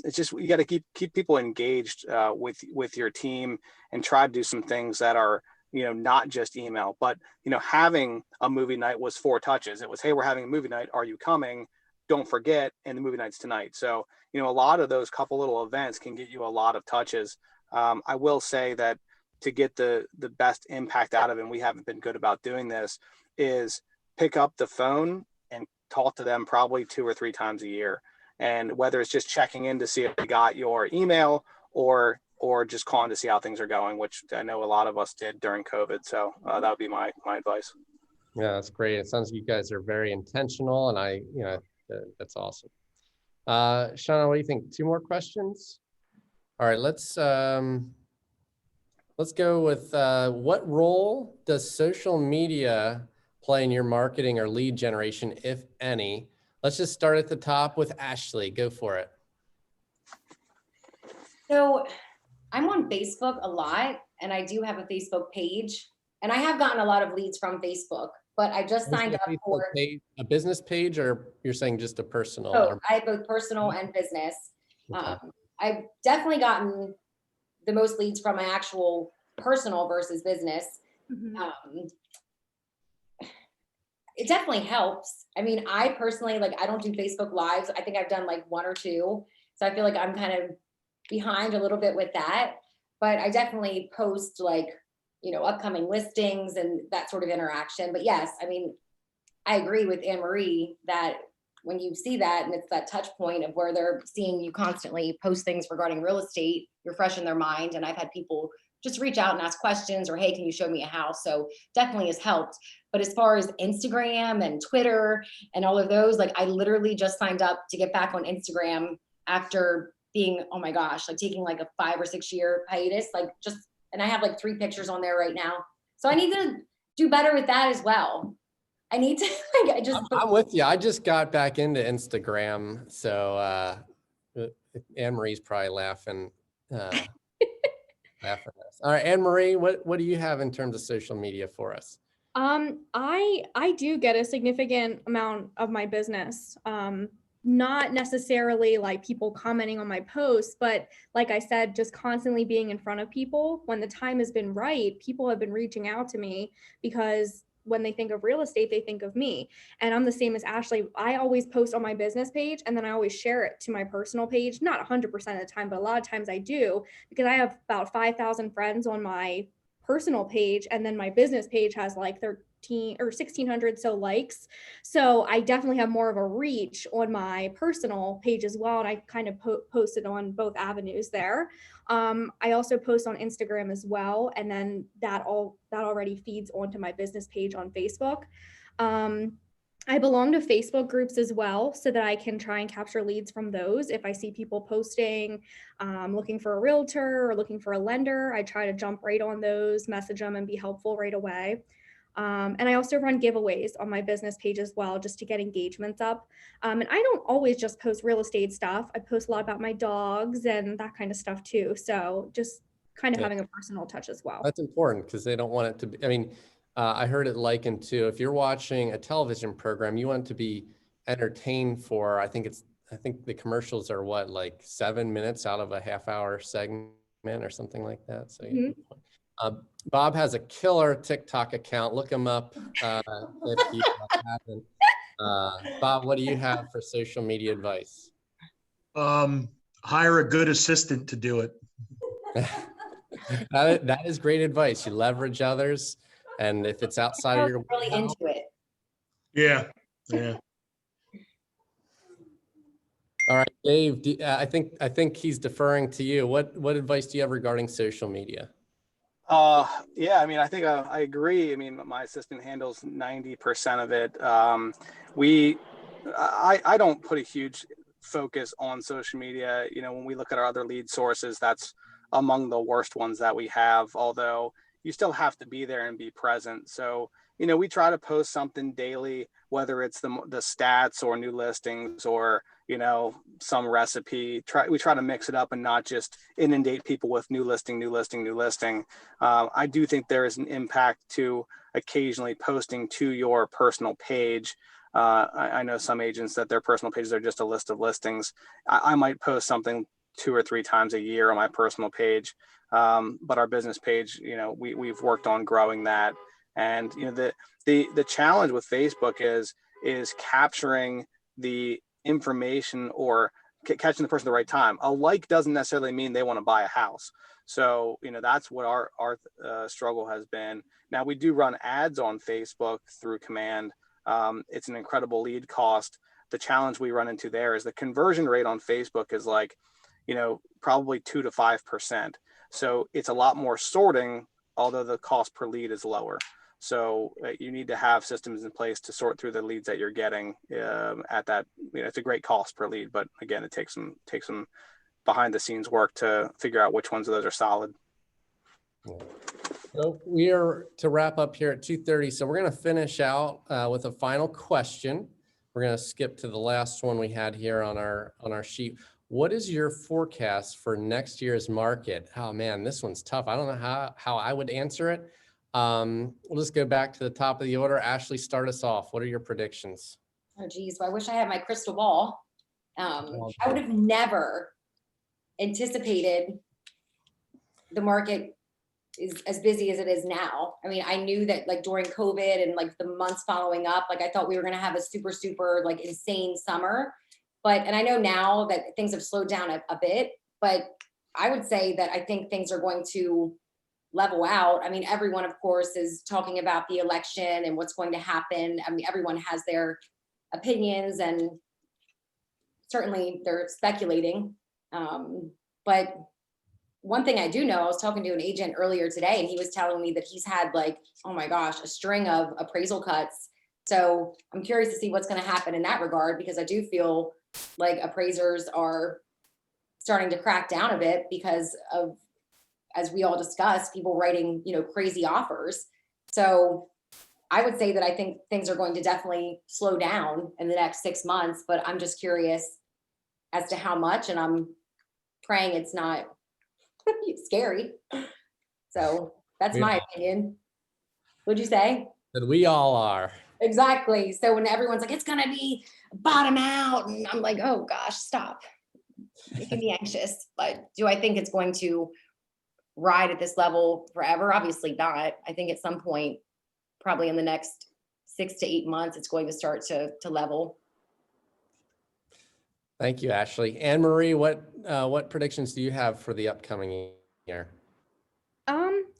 It's just, you got to keep people engaged with your team and try to do some things that are, not just email, but, having a movie night was 4 touches. It was, hey, we're having a movie night. Are you coming? Don't forget. And the movie night's tonight. So, a lot of those couple little events can get you a lot of touches. I will say that to get the best impact out of it, and we haven't been good about doing this, is pick up the phone and talk to them probably 2 or 3 times a year. And whether it's just checking in to see if they got your email or just calling to see how things are going, which I know a lot of us did during COVID. So that would be my advice. Yeah, that's great. It sounds like you guys are very intentional, and that's awesome. Shauna, what do you think? 2 more questions? All right, let's go with what role does social media play in your marketing or lead generation, if any? Let's just start at the top with Ashley. Go for it. So I'm on Facebook a lot, and I do have a Facebook page, and I have gotten a lot of leads from Facebook, but I just signed up for a business page, or you're saying just a personal? Oh, I have both personal and business. Okay. I've definitely gotten the most leads from my actual personal versus business. It definitely helps. I mean, I personally, I don't do Facebook Lives. I think I've done 1 or 2. So I feel like I'm kind of behind a little bit with that, but I definitely post upcoming listings and that sort of interaction. But yes, I mean, I agree with Anne Marie that when you see that and it's that touch point of where they're seeing you constantly post things regarding real estate, you're fresh in their mind. And I've had people just reach out and ask questions or, hey, can you show me a house? So definitely has helped. But as far as Instagram and Twitter and all of those, I literally just signed up to get back on Instagram after being, oh my gosh, taking a 5 or 6 year hiatus, and I have 3 pictures on there right now. So I need to do better with that as well. I need to, I'm with you. I just got back into Instagram. So Anne Marie's probably laughing. Laughing at us. All right, Anne Marie, what do you have in terms of social media for us? I do get a significant amount of my business. Not necessarily people commenting on my posts, but like I said, just constantly being in front of people. When the time has been right, people have been reaching out to me because when they think of real estate, they think of me. And I'm the same as Ashley. I always post on my business page, and then I always share it to my personal page. Not 100% of the time, but a lot of times I do, because I have about 5,000 friends on my personal page, and then my business page has 13 or 1,600 so likes. So I definitely have more of a reach on my personal page as well, and I kind of posted on both avenues there. I also post on Instagram as well, and then that already feeds onto my business page on Facebook. I belong to Facebook groups as well, so that I can try and capture leads from those. If I see people posting, looking for a realtor or looking for a lender, I try to jump right on those, message them, and be helpful right away. And I also run giveaways on my business page as well, just to get engagements up. And I don't always just post real estate stuff. I post a lot about my dogs and that kind of stuff too. So just kind of having a personal touch as well. That's important because they don't want it to be, I mean, I heard it likened to, if you're watching a television program, you want it to be entertained for, I think the commercials are what, 7 minutes out of a half-hour segment or something like that. So Bob has a killer TikTok account. Look him up if you haven't. Bob, what do you have for social media advice? Hire a good assistant to do it. That is great advice. You leverage others, and if it's outside of your Really wheelhouse- into it. Yeah, yeah. All right, Dave. I think he's deferring to you. What advice do you have regarding social media? Yeah, I mean, I think I agree. I mean, my assistant handles 90% of it. I don't put a huge focus on social media. You know, when we look at our other lead sources, that's among the worst ones that we have, although you still have to be there and be present. So, you know, we try to post something daily, whether it's the stats or new listings or, you know, some recipe. We try to mix it up and not just inundate people with new listing. I do think there is an impact to occasionally posting to your personal page. I know some agents that their personal pages are just a list of listings. I might post something 2 or 3 times a year on my personal page. But our business page, you know, we've worked on growing that. And, you know, the challenge with Facebook is capturing the information or catching the person at the right time. A like doesn't necessarily mean they want to buy a house. So, you know, that's what our struggle has been. Now we do run ads on Facebook through Command. It's an incredible lead cost. The challenge we run into there is the conversion rate on Facebook is like, you know, probably 2 to 5%. So it's a lot more sorting, although the cost per lead is lower. So you need to have systems in place to sort through the leads that you're getting at that. You know, it's a great cost per lead, but again, it takes some behind the scenes work to figure out which ones of those are solid. So we are to wrap up here at 2:30. So we're going to finish out with a final question. We're going to skip to the last one we had here on our sheet. What is your forecast for next year's market? Oh man, this one's tough. I don't know how I would answer it. We'll just go back to the top of the order. Ashley, start us off. What are your predictions? Oh geez, well, I wish I had my crystal ball. I would have never anticipated the market is as busy as it is now. I mean, I knew that like during COVID and like the months following up, like I thought we were going to have a super like insane summer. And I know now that things have slowed down a bit, but I would say that I think things are going to level out. I mean, everyone, of course, is talking about the election and what's going to happen. I mean, everyone has their opinions and certainly they're speculating. But one thing I do know, I was talking to an agent earlier today and he was telling me that he's had like, oh my gosh, a string of appraisal cuts. So I'm curious to see what's going to happen in that regard, because I do feel like appraisers are starting to crack down a bit because of, as we all discussed, people writing, you know, crazy offers. So I would say that I think things are going to definitely slow down in the next 6 months, but I'm just curious as to how much, and I'm praying it's not scary. So that's my opinion. What'd you say? That we all are. Exactly. So when everyone's like, it's gonna be bottom out, and I'm like, oh gosh, stop. Making me anxious. But do I think it's going to ride at this level forever? Obviously not. I think at some point, probably in the next 6 to 8 months, it's going to start to level. Thank you, Ashley. Anne Marie, what predictions do you have for the upcoming year?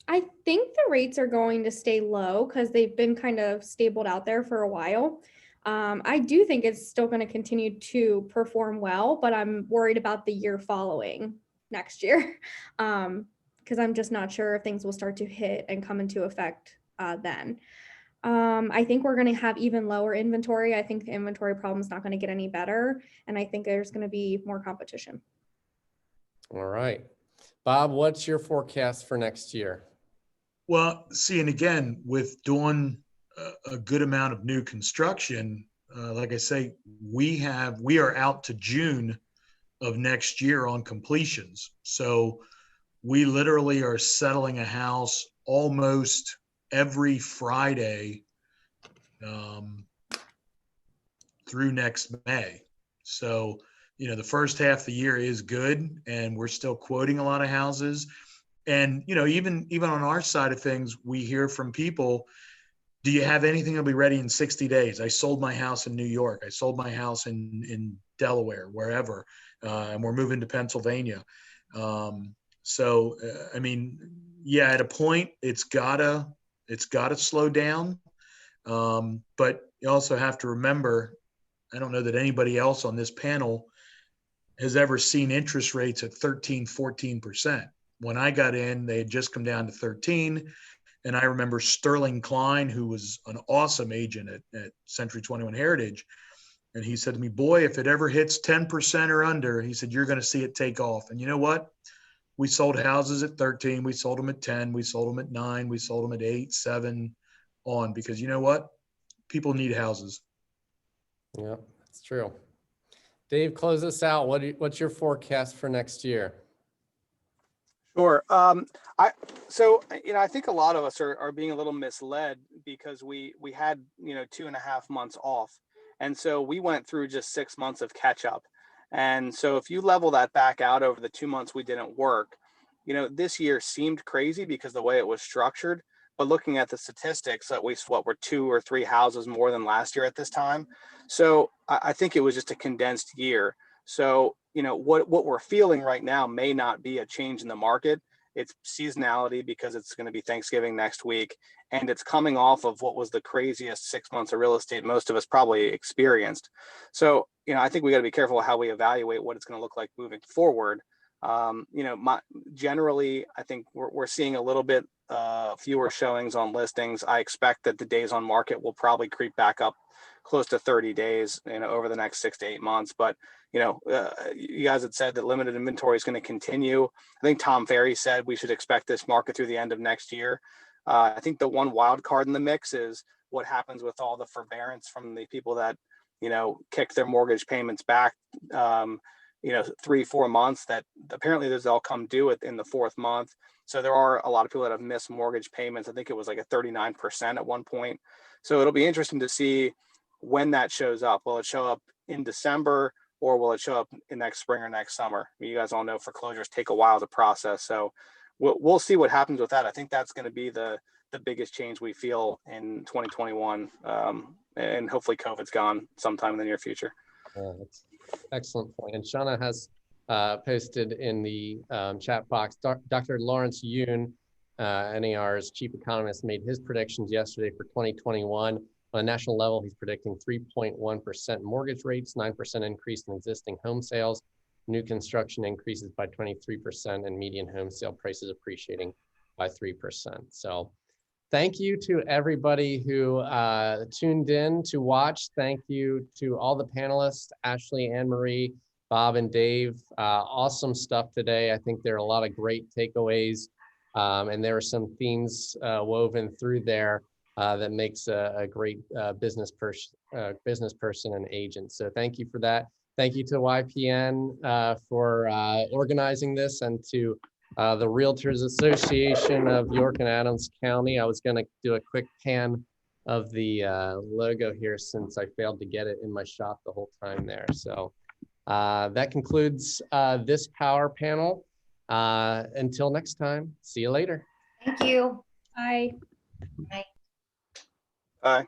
I think the rates are going to stay low because they've been kind of stabled out there for a while. I do think it's still going to continue to perform well, but I'm worried about the year following next year because I'm just not sure if things will start to hit and come into effect then. I think we're going to have even lower inventory. I think the inventory problem is not going to get any better, and I think there's going to be more competition. All right. Bob, what's your forecast for next year? Well, see, and again, with doing a good amount of new construction, like I say, we are out to June of next year on completions. So we literally are settling a house almost every Friday through next May. So, you know, the first half of the year is good and we're still quoting a lot of houses. And, you know, even on our side of things, we hear from people, do you have anything that'll be ready in 60 days? I sold my house in New York. I sold my house in Delaware, wherever, and we're moving to Pennsylvania. I mean, yeah, at a point it's gotta slow down. But you also have to remember, I don't know that anybody else on this panel has ever seen interest rates at 13, 14%. When I got in, they had just come down to 13. And I remember Sterling Klein, who was an awesome agent at Century 21 Heritage. And he said to me, boy, if it ever hits 10% or under, he said, you're going to see it take off. And you know what? We sold houses at 13. We sold them at 10. We sold them at 9. We sold them at 8, 7 on, because you know what? People need houses. Yeah, that's true. Dave, close us out. What's your forecast for next year? Sure. I think a lot of us are being a little misled because we had, 2.5 months off. And so we went through just 6 months of catch up. And so if you level that back out over the 2 months we didn't work, this year seemed crazy because the way it was structured. But looking at the statistics, at least what were 2 or 3 houses more than last year at this time. So I think it was just a condensed year. So, what we're feeling right now may not be a change in the market. It's seasonality because it's going to be Thanksgiving next week. And it's coming off of what was the craziest 6 months of real estate most of us probably experienced. So, I think we got to be careful how we evaluate what it's going to look like moving forward. Generally, I think we're seeing a little bit fewer showings on listings. I expect that the days on market will probably creep back up close to 30 days, over the next 6 to 8 months. But, you guys had said that limited inventory is going to continue. I think Tom Ferry said we should expect this market through the end of next year. I think the one wild card in the mix is what happens with all the forbearance from the people that, kick their mortgage payments back, 3-4 months, that apparently those all come due in the 4th month. So there are a lot of people that have missed mortgage payments. I think it was like a 39% at one point. So it'll be interesting to see when that shows up. Will it show up in December, or will it show up in next spring or next summer? You guys all know foreclosures take a while to process. So we'll see what happens with that. I think that's going to be the biggest change we feel in 2021. And hopefully COVID's gone sometime in the near future. That's excellent point. And Shauna has posted in the chat box, Dr. Lawrence Yoon, NAR's chief economist, made his predictions yesterday for 2021. On a national level, he's predicting 3.1% mortgage rates, 9% increase in existing home sales, new construction increases by 23%, and median home sale prices appreciating by 3%. So thank you to everybody who tuned in to watch. Thank you to all the panelists, Ashley, Anne-Marie, Bob, and Dave. Awesome stuff today. I think there are a lot of great takeaways, and there are some themes woven through there that makes a great business person and agent. So thank you for that. Thank you to YPN for organizing this, and to the Realtors Association of York and Adams County. I was going to do a quick pan of the logo here since I failed to get it in my shop the whole time there. So that concludes this power panel. Until next time, see you later. Thank you. Bye. Bye. Bye.